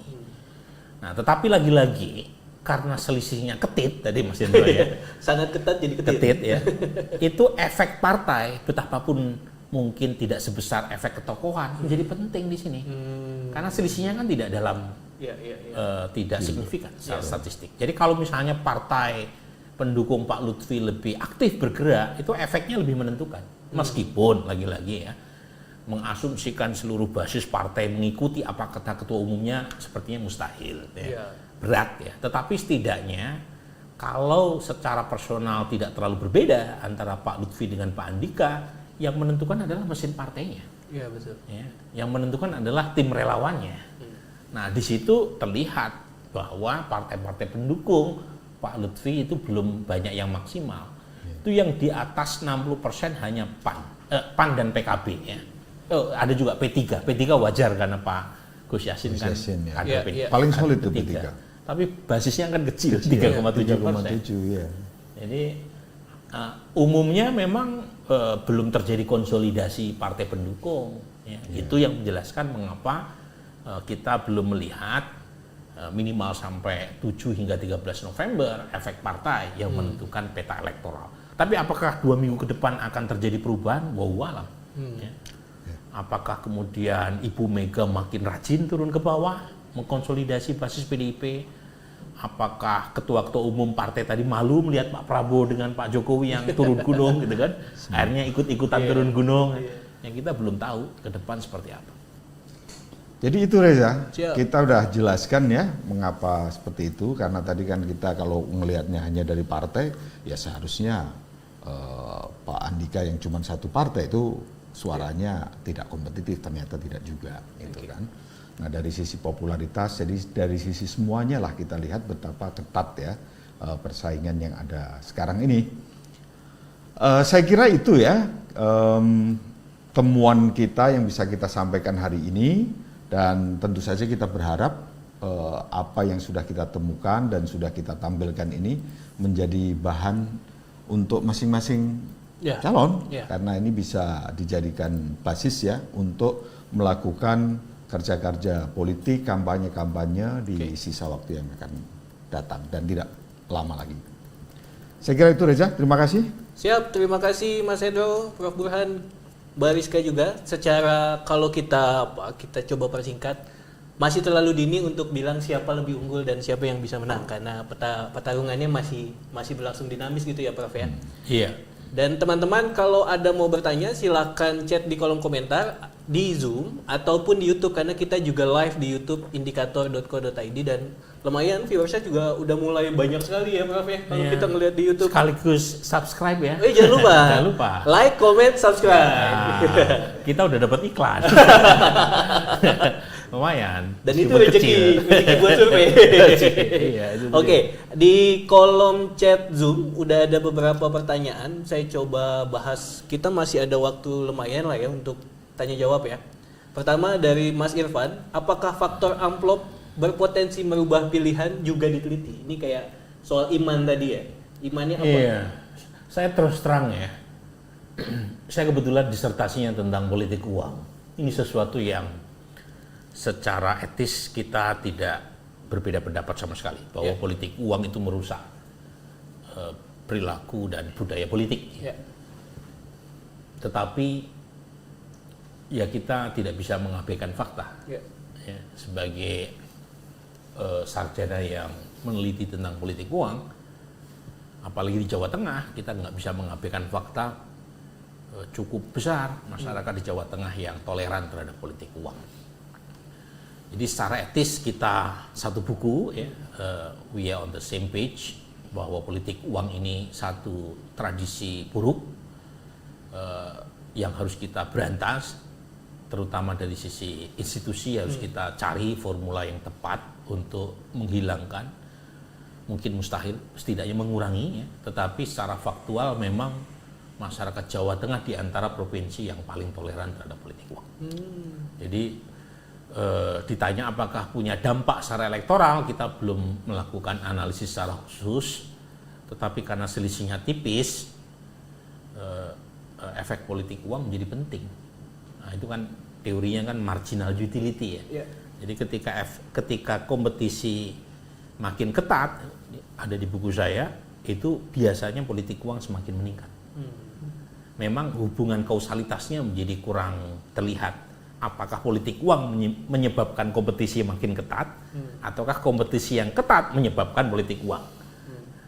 Nah tetapi lagi-lagi karena selisihnya ketit tadi Mas Hendro ya, Sangat ketat jadi ketit. ketit ya, itu efek partai betapapun mungkin tidak sebesar efek ketokohan menjadi penting di sini. Karena selisihnya kan tidak dalam tidak signifikan secara statistik. Jadi kalau misalnya partai pendukung Pak Lutfi lebih aktif bergerak, itu efeknya lebih menentukan. Meskipun lagi-lagi ya, mengasumsikan seluruh basis partai mengikuti apa kata ketua umumnya sepertinya mustahil. Ya. Berat ya. Tetapi setidaknya kalau secara personal tidak terlalu berbeda antara Pak Lutfi dengan Pak Andika, yang menentukan adalah mesin partainya. Iya betul. Ya, yang menentukan adalah tim relawannya. Nah, di situ terlihat bahwa partai-partai pendukung Pak Lutfi itu belum banyak yang maksimal. Itu yang di atas 60% hanya PAN dan PKB ya. Ada juga P3. P3 wajar karena Pak Gus Yassin kan ada P3. Paling solid itu P3. Tapi basisnya kan kecil, 3,7%. Ya. Jadi umumnya memang belum terjadi konsolidasi partai pendukung. Ya. Itu yang menjelaskan mengapa kita belum melihat minimal sampai 7 hingga 13 November efek partai yang menentukan peta elektoral. Tapi apakah 2 minggu ke depan akan terjadi perubahan? Wallahu alam. Ya. Apakah kemudian Ibu Mega makin rajin turun ke bawah mengkonsolidasi basis PDIP? Apakah ketua-ketua umum partai tadi malu melihat Pak Prabowo dengan Pak Jokowi yang turun gunung gitu kan? Akhirnya ikut-ikutan turun gunung. Yang kita belum tahu ke depan seperti apa. Jadi itu Reza, Siap. kita udah jelaskan ya mengapa seperti itu, karena tadi kan kita kalau melihatnya hanya dari partai, ya seharusnya Pak Andika yang cuma satu partai itu suaranya tidak kompetitif, ternyata tidak juga, gitu kan. Nah dari sisi popularitas, jadi dari sisi semuanya lah kita lihat betapa ketat ya persaingan yang ada sekarang ini. Saya kira itu ya temuan kita yang bisa kita sampaikan hari ini. Dan tentu saja kita berharap apa yang sudah kita temukan dan sudah kita tampilkan ini menjadi bahan untuk masing-masing calon, karena ini bisa dijadikan basis ya untuk melakukan kerja-kerja politik, kampanye-kampanye di sisa waktu yang akan datang dan tidak lama lagi. Saya kira itu Reza, terima kasih. Siap, terima kasih Mas Hendro, Prof. Burhan, Mbak Rizka juga, secara kalau kita coba persingkat, masih terlalu dini untuk bilang siapa lebih unggul dan siapa yang bisa menang karena pertarungannya masih berlangsung dinamis gitu ya Prof ya. Iya. Dan teman-teman kalau ada mau bertanya silakan chat di kolom komentar di Zoom ataupun di YouTube karena kita juga live di YouTube indikator.co.id dan lumayan viewersnya juga udah mulai banyak sekali ya Prof ya kalau kita ngelihat di YouTube. Sekaligus subscribe ya. Jangan lupa. Jangan lupa. Like, comment, subscribe. Nah, kita udah dapat iklan. Lumayan. Dan itu meskipun rezeki buat survei. Iya, Oke, di kolom chat Zoom udah ada beberapa pertanyaan. Saya coba bahas. Kita masih ada waktu lumayan lah ya untuk tanya jawab ya. Pertama dari Mas Irfan, apakah faktor amplop berpotensi merubah pilihan juga diteliti? Ini kayak soal iman tadi ya. Imannya apa? Iya. Saya terus terang ya. Saya kebetulan disertasinya tentang politik uang. Ini sesuatu yang secara etis kita tidak berbeda pendapat sama sekali bahwa politik uang itu merusak perilaku dan budaya politik. Tetapi ya kita tidak bisa mengabaikan fakta. Ya, sebagai sarjana yang meneliti tentang politik uang, apalagi di Jawa Tengah, kita nggak bisa mengabaikan fakta cukup besar masyarakat di Jawa Tengah yang toleran terhadap politik uang. Jadi secara etis kita satu buku ya, we are on the same page bahwa politik uang ini satu tradisi buruk yang harus kita berantas, terutama dari sisi institusi harus kita cari formula yang tepat untuk menghilangkan, mungkin mustahil, setidaknya mengurangi, ya, tetapi secara faktual memang masyarakat Jawa Tengah di antara provinsi yang paling toleran terhadap politik uang. Jadi ditanya apakah punya dampak secara elektoral, kita belum melakukan analisis secara khusus, tetapi karena selisihnya tipis, efek politik uang menjadi penting. Nah, itu kan teorinya kan marginal utility ya. Jadi ketika kompetisi makin ketat, ada di buku saya, itu biasanya politik uang semakin meningkat. Memang hubungan kausalitasnya menjadi kurang terlihat. Apakah politik uang menyebabkan kompetisi makin ketat, ataukah kompetisi yang ketat menyebabkan politik uang?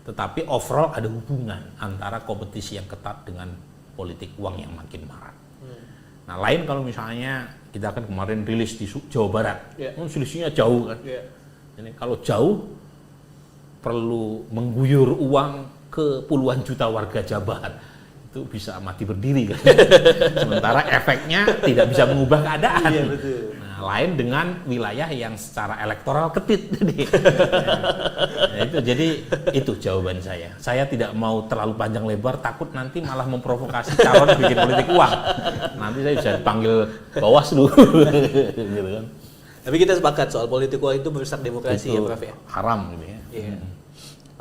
Tetapi overall ada hubungan antara kompetisi yang ketat dengan politik uang yang makin marak. Nah, lain kalau misalnya kita kan kemarin rilis di Jawa Barat, selisihnya jauh kan. Jadi kalau jauh perlu mengguyur uang ke puluhan juta warga Jabar. Itu bisa mati berdiri kan. Sementara efeknya tidak bisa mengubah keadaan. Iya, betul. Nah, lain dengan wilayah yang secara elektoral ketit. Jadi itu jawaban saya. Saya tidak mau terlalu panjang lebar, takut nanti malah memprovokasi calon bikin politik uang. Nanti saya bisa dipanggil Bawaslu. Gitu kan. Tapi kita sepakat soal politik uang itu merusak demokrasi, itu ya Prof ya. Haram gitu ya. Iya.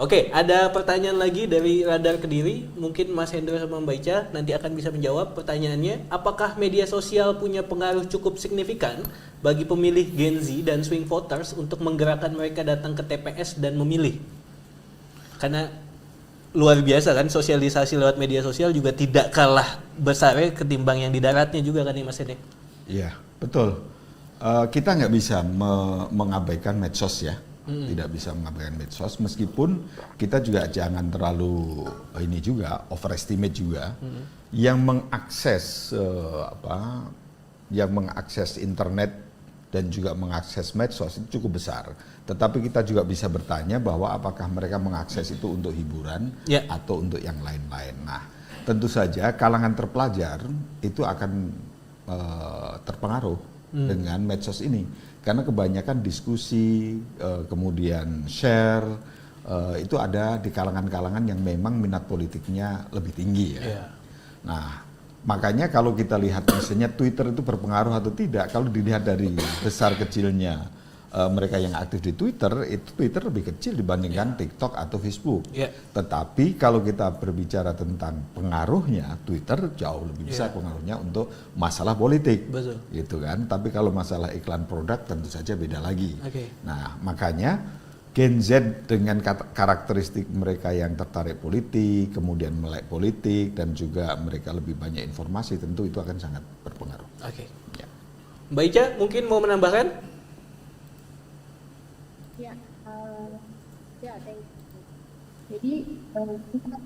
Oke, ada pertanyaan lagi dari Radar Kediri. Mungkin Mas Hendro sama Mbak Ica nanti akan bisa menjawab pertanyaannya. Apakah media sosial punya pengaruh cukup signifikan bagi pemilih Gen Z dan swing voters untuk menggerakkan mereka datang ke TPS dan memilih? Karena luar biasa kan, sosialisasi lewat media sosial juga tidak kalah besar ketimbang yang di daratnya juga kan nih Mas Hendro? Iya, betul. Kita nggak bisa mengabaikan medsos ya. Tidak bisa mengabaikan medsos, meskipun kita juga jangan terlalu ini juga overestimate juga. Yang mengakses internet dan juga mengakses medsos itu cukup besar. Tetapi kita juga bisa bertanya bahwa apakah mereka mengakses itu untuk hiburan atau untuk yang lain-lain. Nah, tentu saja kalangan terpelajar itu akan terpengaruh dengan medsos ini. Karena kebanyakan diskusi, kemudian share, itu ada di kalangan-kalangan yang memang minat politiknya lebih tinggi ya. Nah, makanya kalau kita lihat misalnya Twitter itu berpengaruh atau tidak, kalau dilihat dari besar kecilnya mereka yang aktif di Twitter, itu Twitter lebih kecil dibandingkan TikTok atau Facebook. Tetapi kalau kita berbicara tentang pengaruhnya, Twitter jauh lebih besar pengaruhnya untuk masalah politik. Betul. Gitu kan. Tapi kalau masalah iklan produk tentu saja beda lagi. Nah, makanya Gen Z dengan karakteristik mereka yang tertarik politik, kemudian melek politik, dan juga mereka lebih banyak informasi, tentu itu akan sangat berpengaruh. Oke. Ya. Mbak Ica mungkin mau menambahkan? Ya, ya, thank you. Jadi kita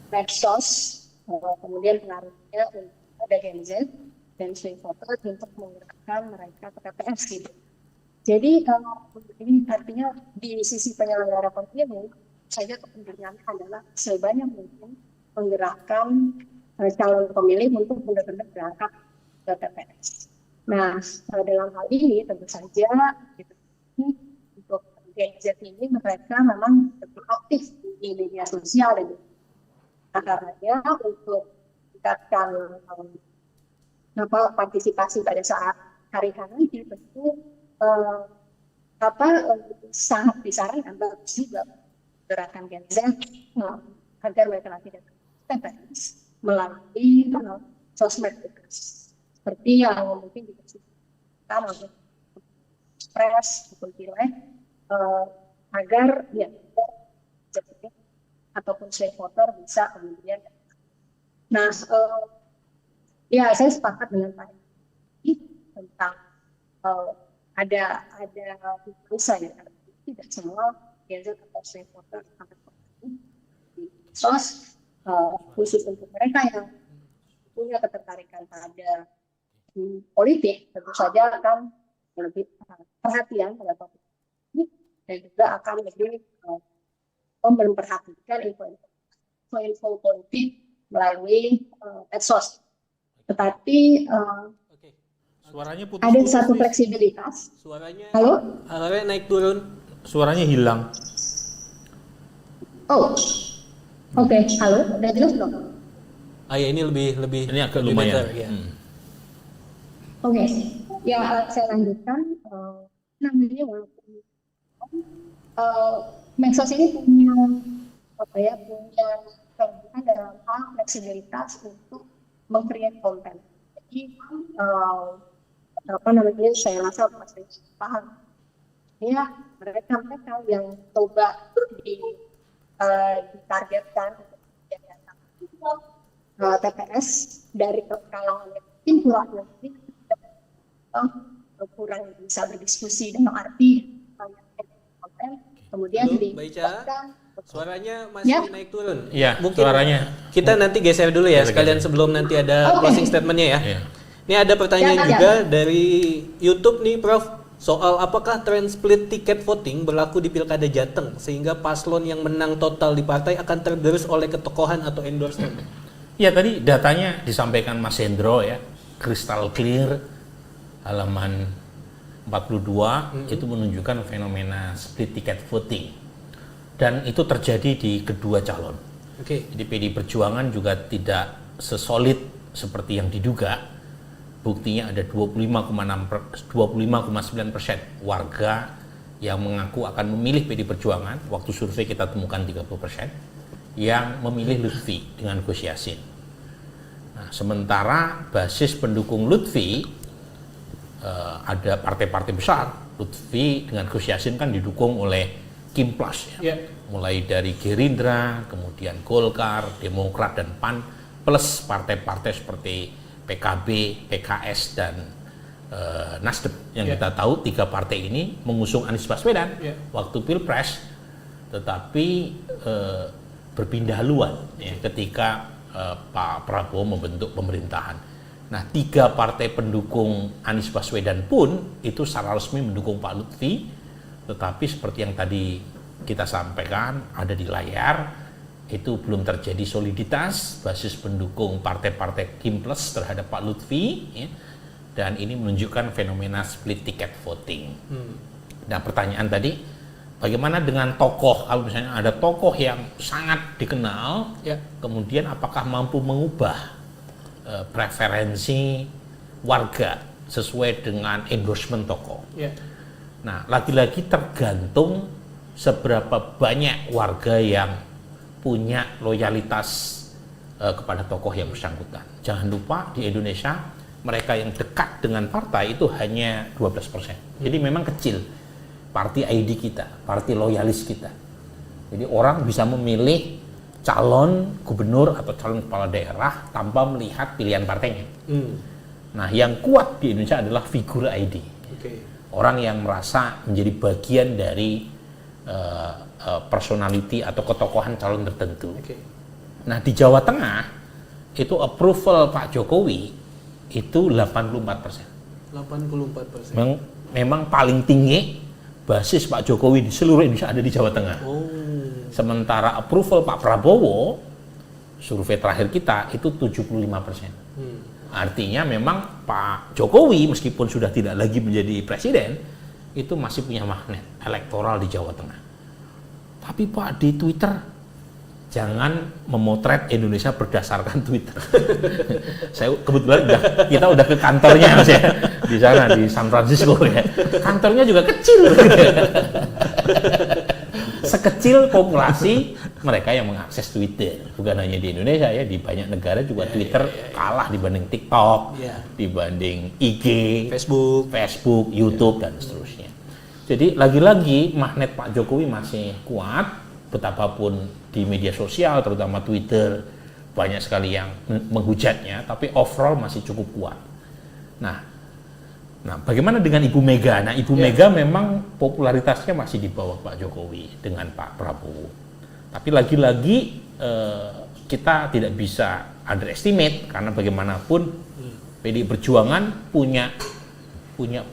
medsos, kemudian pengaruhnya ada Gen Z dan swing voter untuk menggerakkan mereka ke TPS gitu. Jadi ini artinya di sisi penyelenggara pemilu saja kepentingannya adalah sebanyak mungkin menggerakkan calon pemilih untuk benar-benar berangkat ke TPS. Nah, dalam hal ini tentu saja gitu, untuk Gen Z ini mereka memang lebih aktif di media sosial gitu. Nah, karenanya untuk meningkatkan partisipasi pada saat hari nanti tentu sangat disarankan bagus juga gerakan Gen Z agar mereka nanti datang ke TPS melalui sosmed seperti yang mungkin dikasihkan oleh Pres ataupun Pileg agar ya ataupun swing voter bisa kemudian. Nah, ya saya sepakat dengan Pak tentang ada bisa ya, tidak semua Gen Z atau swing voter akan di sos, khusus untuk mereka yang punya ketertarikan pada politik, tentu saja akan lebih perhatian pada topik ini dan juga akan lebih memperhatikan info politik melalui medsos. Tetapi Suaranya putus. Ada satu fleksibilitas. Suaranya. Halo? Suaranya naik turun. Suaranya hilang. Oh. Oke, halo. Udah jelas belum? Ya ini lebih Ini agak lebih lumayan. better, ya. Oke. Ya, saya lanjutkan. Namanya walaupun medsos ini punya kelebihan dalam hal fleksibilitas untuk meng-create konten. Jadi saya rasa masih paham ya mereka yang coba ditargetkan untuk datang TPS dari kalangan tim kurang kurang bisa berdiskusi dalam arti konten kemudian suaranya masih naik turun. Iya, mungkin suaranya. Kita nanti geser dulu ya sekalian sebelum nanti ada closing statementnya ya. Iya. Ini ada pertanyaan juga dari YouTube nih Prof, soal apakah tren split tiket voting berlaku di Pilkada Jateng sehingga paslon yang menang total di partai akan tergerus oleh ketokohan atau endorsement. Ya tadi datanya disampaikan Mas Hendro ya, crystal clear halaman 42 itu menunjukkan fenomena split ticket voting dan itu terjadi di kedua calon. Jadi PDI Perjuangan juga tidak sesolid seperti yang diduga. Buktinya ada 25,9% warga yang mengaku akan memilih PDI Perjuangan. Waktu survei kita temukan 30% yang memilih Lutfi dengan Gus Yassin. Nah, sementara basis pendukung Lutfi ada partai-partai besar. Lutfi dengan Gus Yassin kan didukung oleh Kimplas ya. Mulai dari Gerindra, kemudian Golkar, Demokrat dan PAN plus partai-partai seperti PKB, PKS dan Nasdem yang kita tahu tiga partai ini mengusung Anies Baswedan waktu Pilpres, tetapi berpindah haluan ya, ketika Pak Prabowo membentuk pemerintahan. Nah, tiga partai pendukung Anies Baswedan pun itu secara resmi mendukung Pak Lutfi, tetapi seperti yang tadi kita sampaikan ada di layar, itu belum terjadi soliditas basis pendukung partai-partai Kimples terhadap Pak Lutfi ya, dan ini menunjukkan fenomena split ticket voting. Nah, pertanyaan tadi, bagaimana dengan tokoh? Kalau misalnya ada tokoh yang sangat dikenal, kemudian apakah mampu mengubah preferensi warga sesuai dengan endorsement tokoh? Nah, lagi-lagi tergantung seberapa banyak warga yang punya loyalitas kepada tokoh yang bersangkutan. Jangan lupa di Indonesia mereka yang dekat dengan partai itu hanya 12%. Jadi memang kecil. party ID kita, party loyalis kita. Jadi orang bisa memilih calon gubernur atau calon kepala daerah tanpa melihat pilihan partainya. Nah, yang kuat di Indonesia adalah figur ID. Orang yang merasa menjadi bagian dari personality atau ketokohan calon tertentu. Nah, di Jawa Tengah itu approval Pak Jokowi itu 84%. 84%. Memang paling tinggi basis Pak Jokowi di seluruh Indonesia ada di Jawa Tengah. Sementara approval Pak Prabowo, survei terakhir kita itu 75%. Artinya memang Pak Jokowi meskipun sudah tidak lagi menjadi presiden, itu masih punya magnet elektoral di Jawa Tengah. Tapi Pak, di Twitter jangan memotret Indonesia berdasarkan Twitter. Saya kebetulan kita udah ke kantornya Mas ya, di sana di San Francisco ya. Kantornya juga kecil. Sekecil populasi mereka yang mengakses Twitter. Bukan hanya di Indonesia ya, di banyak negara juga Twitter kalah dibanding TikTok, dibanding IG, Facebook, YouTube dan seterusnya. Jadi lagi-lagi magnet Pak Jokowi masih kuat, betapapun di media sosial terutama Twitter banyak sekali yang menghujatnya, tapi overall masih cukup kuat. Nah, bagaimana dengan Ibu Mega? Nah, Ibu Mega memang popularitasnya masih di bawah Pak Jokowi dengan Pak Prabowo. Tapi lagi-lagi kita tidak bisa underestimate karena bagaimanapun PDI Perjuangan punya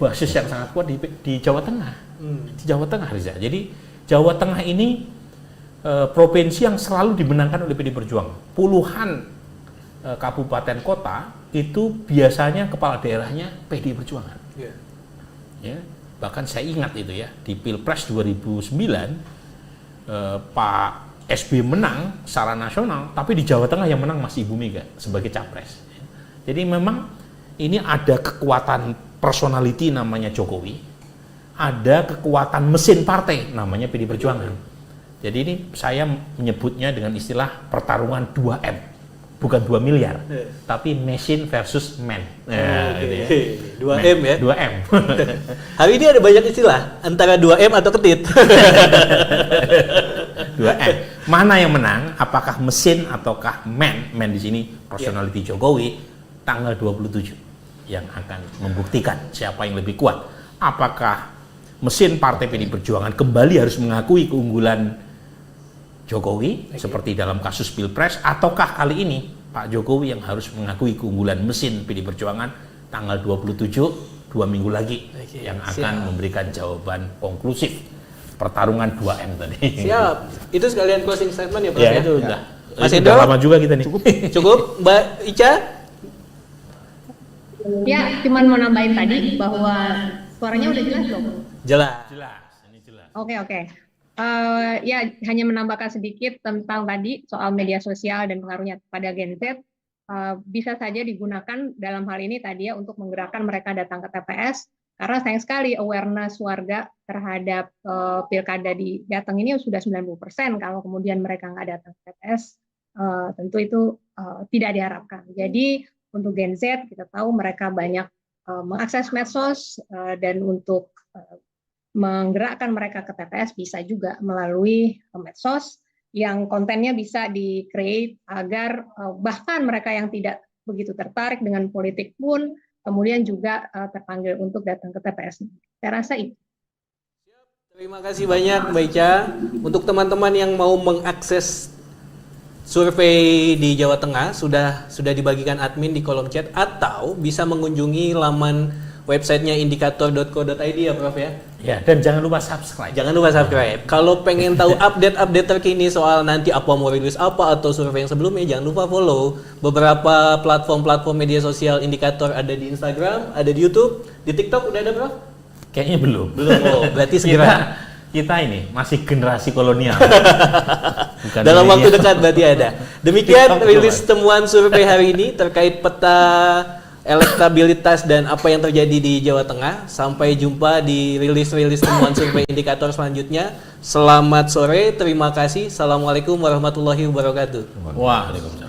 basis yang sangat kuat di Jawa Tengah. Di Jawa Tengah, Riza. Jadi Jawa Tengah ini provinsi yang selalu dimenangkan oleh PDI Perjuangan. Puluhan kabupaten kota itu biasanya kepala daerahnya PDI Perjuangan. Ya, bahkan saya ingat itu ya, di Pilpres 2009 Pak SBY menang secara nasional, tapi di Jawa Tengah yang menang masih Ibu Mega sebagai capres. Jadi memang ini ada kekuatan personality namanya Jokowi, ada kekuatan mesin partai namanya PDI Perjuangan. Jadi ini saya menyebutnya dengan istilah pertarungan 2M, bukan 2 miliar, tapi machine versus man. Gitu ya. 2M ya? 2M. Hari ini ada banyak istilah, antara 2M atau ketit. 2M. Mana yang menang? Apakah mesin ataukah man? Man di sini personality Jokowi, tanggal 27 yang akan membuktikan siapa yang lebih kuat. Apakah mesin Partai PDI Perjuangan kembali harus mengakui keunggulan Jokowi seperti dalam kasus Pilpres, ataukah kali ini Pak Jokowi yang harus mengakui keunggulan mesin PDI Perjuangan tanggal 27, 2 minggu lagi yang akan memberikan jawaban konklusif pertarungan 2M tadi. Siap. Itu sekalian closing statement ya Prof Ya, ya? itu udah. Mas Itu Edo, udah lama juga kita nih. Cukup? Mbak Ica? Ya, cuman mau nambahin tadi bahwa suaranya udah jelas belum? Jelas. Ini jelas. Oke. Ya, hanya menambahkan sedikit tentang tadi soal media sosial dan pengaruhnya pada Gen Z. Bisa saja digunakan dalam hal ini tadi ya untuk menggerakkan mereka datang ke TPS, karena sayang sekali awareness warga terhadap pilkada di Jateng ini sudah 90%. Kalau kemudian mereka nggak datang ke TPS, tentu itu tidak diharapkan. Jadi untuk Gen Z kita tahu mereka banyak mengakses medsos, dan untuk menggerakkan mereka ke TPS bisa juga melalui medsos yang kontennya bisa di-create agar bahkan mereka yang tidak begitu tertarik dengan politik pun kemudian juga terpanggil untuk datang ke TPS. Saya rasa itu. Terima kasih banyak Mbak Ica. Untuk teman-teman yang mau mengakses survei di Jawa Tengah sudah dibagikan admin di kolom chat, atau bisa mengunjungi laman websitenya indikator.co.id ya Prof ya. Ya, dan jangan lupa subscribe. Jangan lupa subscribe. Kalau pengen tahu update terkini soal nanti apa mau rilis apa atau survei yang sebelumnya, jangan lupa follow beberapa platform media sosial Indikator, ada di Instagram, ada di YouTube, di TikTok udah ada Prof? Kayaknya belum. Oh, berarti segera. Kita ini masih generasi kolonial. Bukan dalam milenial. waktu dekat berarti ada. Demikian TikTok rilis temuan survei hari ini terkait peta elektabilitas dan apa yang terjadi di Jawa Tengah. Sampai jumpa di rilis temuan survei Indikator selanjutnya. Selamat sore, terima kasih. Assalamualaikum warahmatullahi wabarakatuh. Waalaikumsalam.